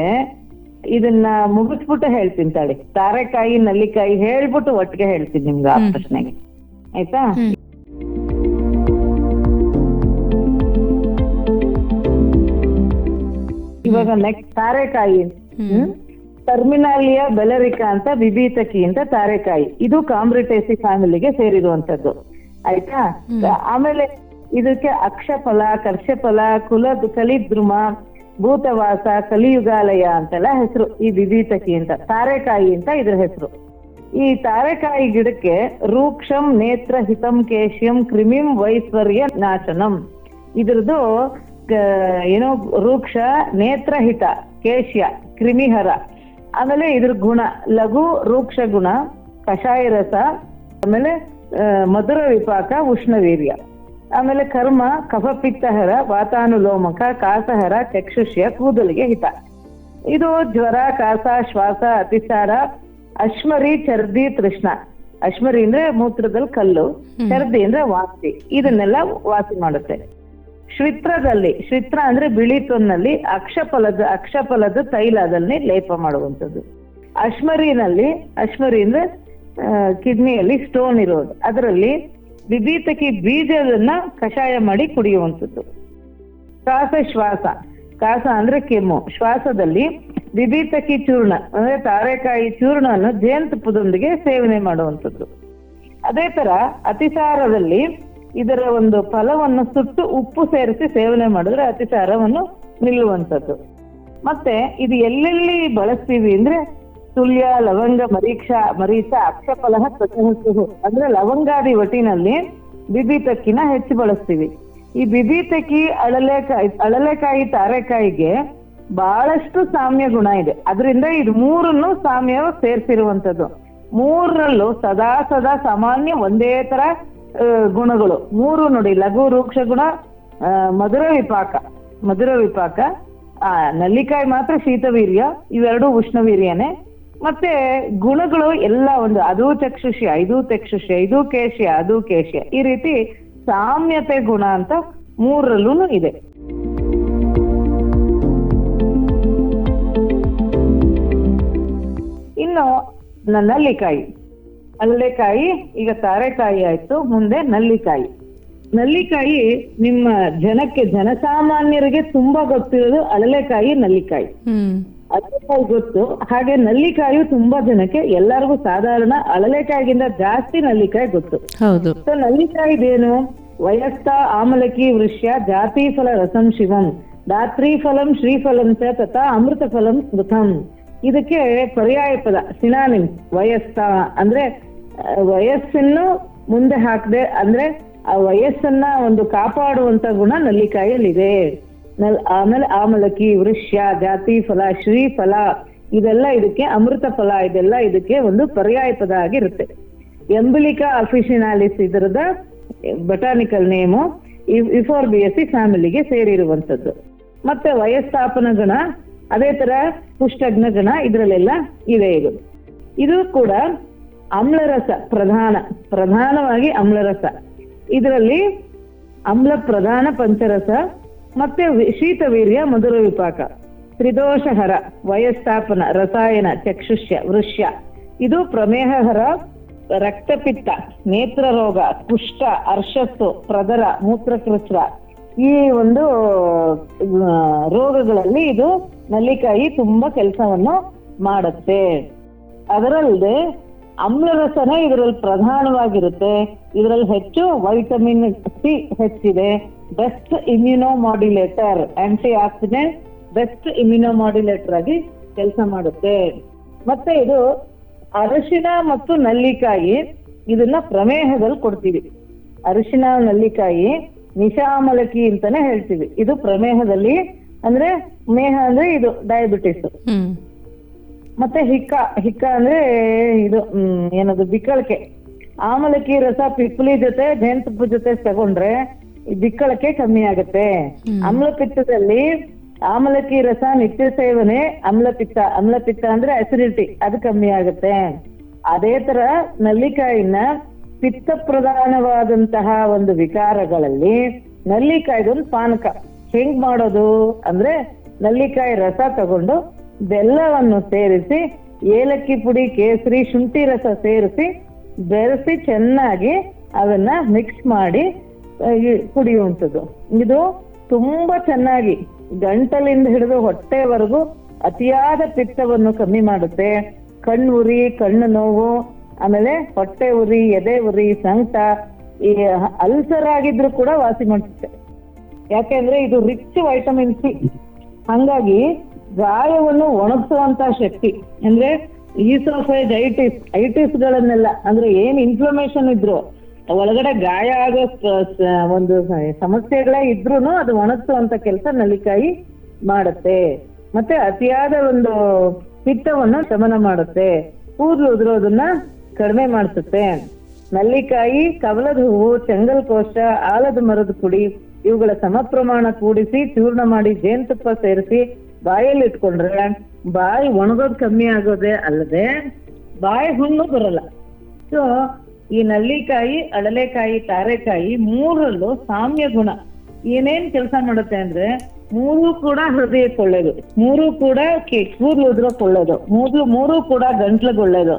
ಇದನ್ನ ಮುಗಿಸ್ಬಿಟ್ಟು ಹೇಳ್ತೀನಿ ತಾಳಿ. ತಾರೆಕಾಯಿ, ನಲ್ಲಿಕಾಯಿ ಹೇಳ್ಬಿಟ್ಟು ಒಟ್ಟಿಗೆ ಹೇಳ್ತೀನಿ ನಿಮ್ಗೆ ಆ ಪ್ರಶ್ನೆಗೆ, ಆಯ್ತಾ? ಇವಾಗ ನೆಕ್ಸ್ಟ್ ತಾರೆಕಾಯಿ, ಟರ್ಮಿನಾಲಿಯಾ ಬೆಲರಿಕಾ ಅಂತ ಬಿಬಿತಕಿ ಅಂತ ತಾರೆಕಾಯಿ. ಇದು ಕಾಂಬ್ರಿಟೇಸಿ ಫ್ಯಾಮಿಲಿಗೆ ಸೇರಿರುವಂತದ್ದು, ಆಯ್ತಾ? ಆಮೇಲೆ ಇದಕ್ಕೆ ಅಕ್ಷಫಲ, ಕರ್ಷಫಲ, ಕಲಿದ್ರುಮ, ಭೂತವಾಸ, ಕಲಿಯುಗಾಲಯ ಅಂತೆಲ್ಲ ಹೆಸರು ಈ ಬಿಬಿತಕಿ ಅಂತ. ತಾರೆಕಾಯಿ ಅಂತ ಇದ್ರ ಹೆಸರು. ಈ ತಾರೆಕಾಯಿ ಗಿಡಕ್ಕೆ ರೂಕ್ಷಂ ನೇತ್ರ ಹಿತಂ ಕೇಶ್ಯಂ ಕ್ರಿಮಿಂ ವೈಶ್ವರ್ಯ ನಾಶನಂ. ಇದ್ರದ್ದು ಏನೋ ರೂಕ್ಷ, ನೇತ್ರಹಿತ, ಕೇಶ್ಯ, ಕ್ರಿಮಿಹರ. ಆಮೇಲೆ ಇದ್ರ ಗುಣ ಲಘು ರೂಕ್ಷ ಗುಣ, ಕಷಾಯ ರಸ, ಆಮೇಲೆ ಮಧುರ ವಿಪಾಕ, ಉಷ್ಣವೀರ್ಯ. ಆಮೇಲೆ ಕರ್ಮ ಕಫಪಿತ್ತಹರ, ವಾತಾನುಲೋಮಕ, ಕಾಸಹರ, ಚಕ್ಷುಷ್ಯ, ಕೂದಲಿಗೆ ಹಿತ. ಇದು ಜ್ವರ, ಕಾಸ, ಶ್ವಾಸ, ಅತಿಸಾರ, ಅಶ್ಮರಿ, ಚರ್ದಿ, ತೃಷ್ಣ. ಅಶ್ಮರಿ ಅಂದ್ರೆ ಮೂತ್ರದಲ್ಲಿ ಕಲ್ಲು, ಚರ್ದಿ ಅಂದ್ರೆ ವಾಂತಿ, ಇದನ್ನೆಲ್ಲ ವಾಸಿ ಮಾಡುತ್ತೆ. ಶ್ವಿತ್ರದಲ್ಲಿ, ಶ್ವಿತ್ರ ಅಂದ್ರೆ ಬಿಳಿ ತೊನ್ನಲ್ಲಿ ಅಕ್ಷಫಲದ ತೈಲದಲ್ಲಿ ಲೇಪ ಮಾಡುವಂಥದ್ದು. ಅಶ್ಮರಿನಲ್ಲಿ, ಅಶ್ಮರಿ ಅಂದ್ರೆ ಕಿಡ್ನಿಯಲ್ಲಿ ಸ್ಟೋನ್ ಇರೋದು, ಅದರಲ್ಲಿ ಬಿಬಿತಕಿ ಬೀಜದನ್ನ ಕಷಾಯ ಮಾಡಿ ಕುಡಿಯುವಂಥದ್ದು. ಕಾಸ ಶ್ವಾಸ, ಕಾಸ ಅಂದ್ರೆ ಕೆಮ್ಮು, ಶ್ವಾಸದಲ್ಲಿ ಬಿಬಿತಕಿ ಚೂರ್ಣ ಅಂದ್ರೆ ತಾರೆಕಾಯಿ ಚೂರ್ಣವನ್ನು ಜೇನುತುಪ್ಪದೊಂದಿಗೆ ಸೇವನೆ ಮಾಡುವಂಥದ್ದು. ಅದೇ ತರ ಅತಿಸಾರದಲ್ಲಿ ಇದರ ಒಂದು ಫಲವನ್ನು ಸುಟ್ಟು ಉಪ್ಪು ಸೇರಿಸಿ ಸೇವನೆ ಮಾಡಿದ್ರೆ ಅತಿಸಾರವನ್ನು ನಿಲ್ಲುವಂಥದ್ದು. ಮತ್ತೆ ಇದು ಎಲ್ಲೆಲ್ಲಿ ಬಳಸ್ತೀವಿ ಅಂದ್ರೆ ತುಲ್ಯ, ಲವಂಗ, ಮರೀಚ, ಅಕ್ಷಫಲ, ತ್ವಚಹಸ್ಸು ಅಂದ್ರೆ ಲವಂಗಾದಿ ಒಟ್ಟಿನಲ್ಲಿ ಬಿಬಿತಕ್ಕಿನ ಹೆಚ್ಚು ಬಳಸ್ತೀವಿ. ಈ ಬಿಬಿತಕ್ಕಿ, ಅಳಲೆಕಾಯಿ, ತಾರೆಕಾಯಿಗೆ ಬಹಳಷ್ಟು ಸಾಮ್ಯ ಗುಣ ಇದೆ. ಅದರಿಂದ ಇದು ಮೂರನ್ನು ಸಾಮ್ಯ ಸೇರಿಸಿರುವಂತದ್ದು. ಮೂರರಲ್ಲೂ ಸದಾ ಸಾಮಾನ್ಯ ಒಂದೇ ತರ ಗುಣಗಳು ಮೂರು ನೋಡಿ. ಲಘು ರೂಕ್ಷ ಗುಣ, ಮಧುರ ವಿಪಾಕ, ನಲ್ಲಿಕಾಯಿ ಮಾತ್ರ ಶೀತವೀರ್ಯ, ಇವೆರಡು ಉಷ್ಣವೀರ್ಯನೇ. ಮತ್ತೆ ಗುಣಗಳು ಎಲ್ಲ ಒಂದು, ಅದು ಚಕ್ಷುಷ್ಯ, ಇದು ಚಕ್ಷುಷ್ಯ, ಇದು ಕೇಶ್ಯ, ಅದು ಕೇಶ್ಯ, ಈ ರೀತಿ ಸಾಮ್ಯತೆ ಗುಣ ಅಂತ ಮೂರರಲ್ಲೂ ಇದೆ. ಇನ್ನು ನಲ್ಲಿಕಾಯಿ, ಅರಳೆಕಾಯಿ, ಈಗ ತಾರೆಕಾಯಿ ಆಯ್ತು, ಮುಂದೆ ನಲ್ಲಿಕಾಯಿ. ನಲ್ಲಿಕಾಯಿ ನಿಮ್ಮ ಜನಸಾಮಾನ್ಯರಿಗೆ ತುಂಬಾ ಗೊತ್ತಿರೋದು ಅರಳೆಕಾಯಿ, ನಲ್ಲಿಕಾಯಿ. ಅರಳೆಕಾಯಿ ಗೊತ್ತು, ಹಾಗೆ ನಲ್ಲಿಕಾಯಿ ತುಂಬಾ ಜನಕ್ಕೆ, ಎಲ್ಲರಿಗೂ ಸಾಧಾರಣ ಅರಳೆಕಾಯಿಗಿಂತ ಜಾಸ್ತಿ ನಲ್ಲಿಕಾಯಿ ಗೊತ್ತು.
ಹೌದು.
ಸೊ ನಲ್ಲಿಕಾಯಿದೇನು? ವಯಸ್ತ ಆಮಲಕಿ ವೃಷ್ಯ, ಜಾತಿ ಫಲ ರಸಂ ಶಿವಂ, ದಾತ್ರಿ ಫಲಂ ಶ್ರೀಫಲಂ ಚ ತಥಾ ಅಮೃತ ಫಲಂ ಸ್ಮೃತಂ. ಇದಕ್ಕೆ ಪರ್ಯಾಯ ಪದ ಸಿನಾನಿಮ್. ವಯಸ್ಸ ಅಂದ್ರೆ ವಯಸ್ಸನ್ನು ಮುಂದೆ ಹಾಕದೆ, ಅಂದ್ರೆ ಆ ವಯಸ್ಸನ್ನ ಒಂದು ಕಾಪಾಡುವಂತ ಗುಣ ನಲ್ಲಿಕಾಯಲ್ಲಿದೆ. ಆಮೇಲೆ ಆಮಲಕಿ, ವೃಷ್ಯ, ಜಾತಿ ಫಲ, ಶ್ರೀಫಲ, ಇದೆಲ್ಲ ಇದಕ್ಕೆ, ಅಮೃತ ಫಲ, ಇದೆಲ್ಲ ಇದಕ್ಕೆ ಒಂದು ಪರ್ಯಾಯ ಪದ ಆಗಿರುತ್ತೆ. ಎಂಬಿಲಿಕಾ ಅಫಿಷಿನಾಲಿಸ್ ಇದರದ ಬಟಾನಿಕಲ್ ನೇಮು. ಇಫೋರ್ಬಿಯಸಿ ಫ್ಯಾಮಿಲಿಗೆ ಸೇರಿರುವಂತದ್ದು. ಮತ್ತೆ ವಯಸ್ಸಾಪನ ಗಣ, ಅದೇ ತರ ಪುಷ್ಟಗ್ನ ಗಣ, ಇದ್ರಲ್ಲೆಲ್ಲ ಇದೆ. ಇದು ಕೂಡ ಆಮ್ಲರಸ ಪ್ರಧಾನವಾಗಿ ಆಮ್ಲರಸ. ಇದರಲ್ಲಿ ಆಮ್ಲ ಪ್ರಧಾನ ಪಂಚರಸ, ಮತ್ತೆ ಶೀತವೀರ್ಯ, ಮಧುರ ವಿಪಾಕ, ತ್ರಿದೋಷಹರ, ವಯಸ್ಸಾಪನ, ರಸಾಯನ, ಚಕ್ಷುಷ್ಯ, ವೃಷ್ಯ. ಇದು ಪ್ರಮೇಹಹರ, ರಕ್ತಪಿತ್ತ, ನೇತ್ರ ರೋಗ, ಕುಷ್ಠ, ಅರ್ಶಸ್ಸು, ಪ್ರದರ, ಮೂತ್ರಕೃಚ್ರ, ಈ ಒಂದು ರೋಗಗಳಲ್ಲಿ ಇದು ನಲ್ಲಿಕಾಯಿ ತುಂಬಾ ಕೆಲಸವನ್ನು ಮಾಡುತ್ತೆ. ಅದರಲ್ಲದೆ ಆಮ್ಲರಸನೇ ಇದರಲ್ಲಿ ಪ್ರಧಾನವಾಗಿರುತ್ತೆ. ಇದರಲ್ಲಿ ಹೆಚ್ಚು ವೈಟಮಿನ್ ಸಿ ಹೆಚ್ಚಿದೆ. Best immunomodulator, antioxidant, best immunomodulator ಆಗಿ ಕೆಲಸ ಮಾಡುತ್ತೆ. ಮತ್ತೆ ಇದು ಅರಿಶಿನ ಮತ್ತು ನಲ್ಲಿಕಾಯಿ, ಇದನ್ನ ಪ್ರಮೇಹದಲ್ಲಿ ಕೊಡ್ತೀವಿ. ಅರಿಶಿನ, ನಲ್ಲಿಕಾಯಿ ನಿಶಾಮಲಕಿ ಅಂತಾನೆ ಹೇಳ್ತೀವಿ. ಇದು ಪ್ರಮೇಹದಲ್ಲಿ ಅಂದ್ರೆ ಮೇಹ ಅಂದ್ರೆ ಇದು ಡಯಾಬಿಟಿಸ್.
ಹ್ಮ್
ಮತ್ತೆ ಹಿಕ್ಕ ಅಂದ್ರೆ ಇದು ಏನದು ಬಿಕ್ಕಳಿಕೆ. ಆಮಲಕ್ಕಿ ರಸ ಪಿಪ್ಪಲಿ ಜೊತೆ ಜೇನುತುಪ್ಪದ ಜೊತೆ ತಗೊಂಡ್ರೆ ಈ ಬಿಕ್ಕಳಿಕೆ ಕಮ್ಮಿ ಆಗುತ್ತೆ. ಆಮ್ಲಪಿತ್ತದಲ್ಲಿ ಆಮಲಕ್ಕಿ ರಸ ನಿತ್ಯ ಸೇವನೆ ಆಮ್ಲಪಿತ್ತ ಅಂದ್ರೆ ಅಸಿಡಿಟಿ ಅದು ಕಮ್ಮಿ ಆಗುತ್ತೆ. ಅದೇ ತರ ನಲ್ಲಿಕಾಯಿನ ಪಿತ್ತ ಪ್ರಧಾನವಾದಂತಹ ಒಂದು ವಿಕಾರಗಳಲ್ಲಿ ನಲ್ಲಿಕಾಯ್ದೊಂದು ಪಾನಕ ಹೆಂಗ್ ಮಾಡೋದು ಅಂದ್ರೆ, ನಲ್ಲಿಕಾಯಿ ರಸ ತಗೊಂಡು ಬೆಲ್ಲವನ್ನು ಸೇರಿಸಿ ಏಲಕ್ಕಿ ಪುಡಿ, ಕೇಸರಿ, ಶುಂಠಿ ರಸ ಸೇರಿಸಿ ಬೆರೆಸಿ ಚೆನ್ನಾಗಿ ಅದನ್ನ ಮಿಕ್ಸ್ ಮಾಡಿ ಕುಡಿಯುವಂಥದ್ದು. ಇದು ತುಂಬಾ ಚೆನ್ನಾಗಿ ಗಂಟಲಿಂದ ಹಿಡಿದು ಹೊಟ್ಟೆವರೆಗೂ ಅತಿಯಾದ ಪಿತ್ತವನ್ನು ಕಮ್ಮಿ ಮಾಡುತ್ತೆ. ಕಣ್ಣು ಉರಿ, ಕಣ್ಣು ನೋವು, ಆಮೇಲೆ ಹೊಟ್ಟೆ ಉರಿ, ಎದೆ ಉರಿ, ಸಂಕಟ, ಈ ಅಲ್ಸರ್ ಆಗಿದ್ರು ಕೂಡ ವಾಸಿ ಮಾಡುತ್ತೆ. ಯಾಕೆಂದ್ರೆ ಇದು ರಿಚ್ ವೈಟಮಿನ್ ಸಿ. ಹಂಗಾಗಿ ಗಾಯವನ್ನು ಒಣಗಿಸುವಂತ ಶಕ್ತಿ ಅಂದ್ರೆ ಐಟಿಸ್ ಗಳನ್ನೆಲ್ಲ ಅಂದ್ರೆ ಏನ್ ಇನ್ಫ್ಲಮೇಷನ್ ಇದ್ರು ಒಳಗಡೆ ಗಾಯ ಆಗೋ ಒಂದು ಸಮಸ್ಯೆಗಳೇ ಇದ್ರೂನು ಅದು ಒಣಗಿಸುವಂತ ಕೆಲಸ ನಲ್ಲಿಕಾಯಿ ಮಾಡುತ್ತೆ. ಮತ್ತೆ ಅತಿಯಾದ ಒಂದು ಪಿತ್ತವನ್ನು ಶಮನ ಮಾಡುತ್ತೆ. ಕೂದಲು ಉದುರೋದನ್ನ ಕಡಿಮೆ ಮಾಡಿಸುತ್ತೆ. ನಲ್ಲಿಕಾಯಿ, ಕವಲದ ಹೂವು, ಚೆಂಗಲ್ಕೋಶ, ಆಲದ ಮರದ ಪುಡಿ ಇವುಗಳ ಸಮ ಪ್ರಮಾಣ ಕೂಡಿಸಿ ಚೂರ್ಣ ಮಾಡಿ ಜೇನುತುಪ್ಪ ಸೇರಿಸಿ ಬಾಯಲ್ಲಿ ಇಟ್ಕೊಂಡ್ರೆ ಬಾಯಿ ಒಣಗೋದು ಕಮ್ಮಿ ಆಗೋದೇ ಅಲ್ಲದೆ ಬಾಯಿ ಹುಣ್ಣು ಬರಲ್ಲ. ಸೊ ಈ ನಲ್ಲಿಕಾಯಿ, ಅಡಲೆಕಾಯಿ, ತಾರೆಕಾಯಿ ಮೂರರಲ್ಲೂ ಸಾಮ್ಯ ಗುಣ ಏನೇನ್ ಕೆಲಸ ಮಾಡುತ್ತೆ ಅಂದ್ರೆ, ಮೂರು ಕೂಡ ಹೃದಯಕ್ಕೆ ಒಳ್ಳೇದು, ಮೂರು ಕೂಡ ಕೂದಲು ಉದುರೋಕೆ ಒಳ್ಳೇದು, ಮೂರು ಕೂಡ ಗಂಟ್ಲಿಗೆ ಒಳ್ಳೇದು,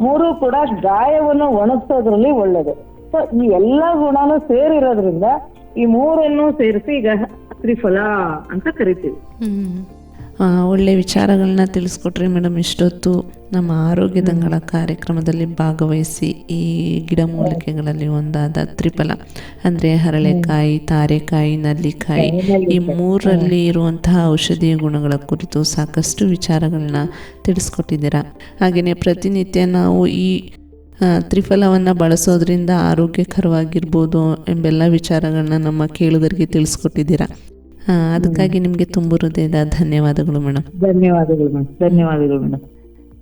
ಮೂರು ಕೂಡ ಗಾಯವನ್ನು ಒಣಗಿಸೋದ್ರಲ್ಲಿ ಒಳ್ಳೇದು. ಸೊ ಈ ಎಲ್ಲಾ ಗುಣನೂ ಸೇರಿರೋದ್ರಿಂದ ಈ ಮೂರನ್ನು ಸೇರಿಸಿ ಈಗ ತ್ರಿಫಲ ಅಂತ ಕರಿತೀವಿ.
ಒಳ್ಳೆ ವಿಚಾರಗಳನ್ನ ತಿಳಿಸ್ಕೊಟ್ರಿ ಮೇಡಮ್. ಇಷ್ಟೊತ್ತು ನಮ್ಮ ಆರೋಗ್ಯದಂಗಳ ಕಾರ್ಯಕ್ರಮದಲ್ಲಿ ಭಾಗವಹಿಸಿ ಈ ಗಿಡಮೂಲಿಕೆಗಳಲ್ಲಿ ಒಂದಾದ ತ್ರಿಫಲ ಅಂದರೆ ಹರಳೆಕಾಯಿ, ತಾರೆಕಾಯಿ, ನಲ್ಲಿಕಾಯಿ ಈ ಮೂರರಲ್ಲಿ ಇರುವಂತಹ ಔಷಧೀಯ ಗುಣಗಳ ಕುರಿತು ಸಾಕಷ್ಟು ವಿಚಾರಗಳನ್ನ ತಿಳಿಸ್ಕೊಟ್ಟಿದ್ದೀರಾ. ಹಾಗೆಯೇ ಪ್ರತಿನಿತ್ಯ ನಾವು ಈ ತ್ರಿಫಲವನ್ನು ಬಳಸೋದ್ರಿಂದ ಆರೋಗ್ಯಕರವಾಗಿರ್ಬೋದು ಎಂಬೆಲ್ಲ ವಿಚಾರಗಳನ್ನ ನಮ್ಮ ಕೇಳುಗರಿಗೆ ತಿಳಿಸ್ಕೊಟ್ಟಿದ್ದೀರಾ. ಅದಕ್ಕಾಗಿ ನಿಮಗೆ ತುಂಬ ಹೃದಯದ ಧನ್ಯವಾದಗಳು ಮೇಡಮ್.
ಧನ್ಯವಾದಗಳು ಮೇಡಮ್.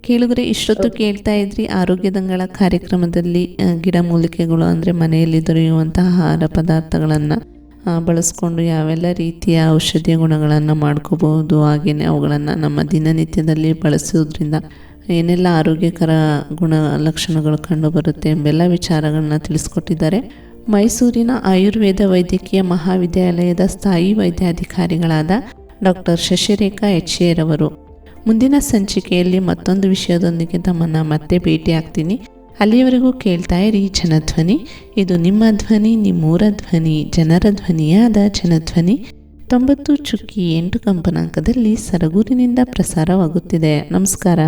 ಕೇಳುಗರೆ, ಇಷ್ಟೊತ್ತು ಕೇಳ್ತಾ ಇದ್ರಿ ಆರೋಗ್ಯದಂಗಳ ಕಾರ್ಯಕ್ರಮದಲ್ಲಿ ಗಿಡಮೂಲಿಕೆಗಳು ಅಂದರೆ ಮನೆಯಲ್ಲಿ ದೊರೆಯುವಂತಹ ಆಹಾರ ಪದಾರ್ಥಗಳನ್ನು ಬಳಸ್ಕೊಂಡು ಯಾವೆಲ್ಲ ರೀತಿಯ ಔಷಧೀಯ ಗುಣಗಳನ್ನು ಮಾಡ್ಕೋಬಹುದು, ಹಾಗೆಯೇ ಅವುಗಳನ್ನು ನಮ್ಮ ದಿನನಿತ್ಯದಲ್ಲಿ ಬಳಸೋದ್ರಿಂದ ಏನೆಲ್ಲ ಆರೋಗ್ಯಕರ ಗುಣ ಲಕ್ಷಣಗಳು ಕಂಡುಬರುತ್ತೆ ಎಂಬೆಲ್ಲ ವಿಚಾರಗಳನ್ನ ತಿಳಿಸ್ಕೊಟ್ಟಿದ್ದಾರೆ. ಮೈಸೂರಿನ ಆಯುರ್ವೇದ ವೈದ್ಯಕೀಯ ಮಹಾವಿದ್ಯಾಲಯದ ಸ್ಥಾಯಿ ವೈದ್ಯಾಧಿಕಾರಿಗಳಾದ ಡಾಕ್ಟರ್ ಶಶಿರೇಖಾ HA ರವರು. ಮುಂದಿನ ಸಂಚಿಕೆಯಲ್ಲಿ ಮತ್ತೊಂದು ವಿಷಯದೊಂದಿಗೆ ತಮ್ಮನ್ನು ಮತ್ತೆ ಭೇಟಿ ಆಗ್ತೀನಿ. ಅಲ್ಲಿಯವರೆಗೂ ಕೇಳ್ತಾ ಇರಿ ಜನಧ್ವನಿ. ಇದು ನಿಮ್ಮ ಧ್ವನಿ, ನಿಮ್ಮೂರ ಧ್ವನಿ, ಜನರ ಧ್ವನಿಯಾದ ಜನಧ್ವನಿ 90.8 ಕಂಪನಾಂಕದಲ್ಲಿ ಸರಗೂರಿನಿಂದ ಪ್ರಸಾರವಾಗುತ್ತಿದೆ. ನಮಸ್ಕಾರ.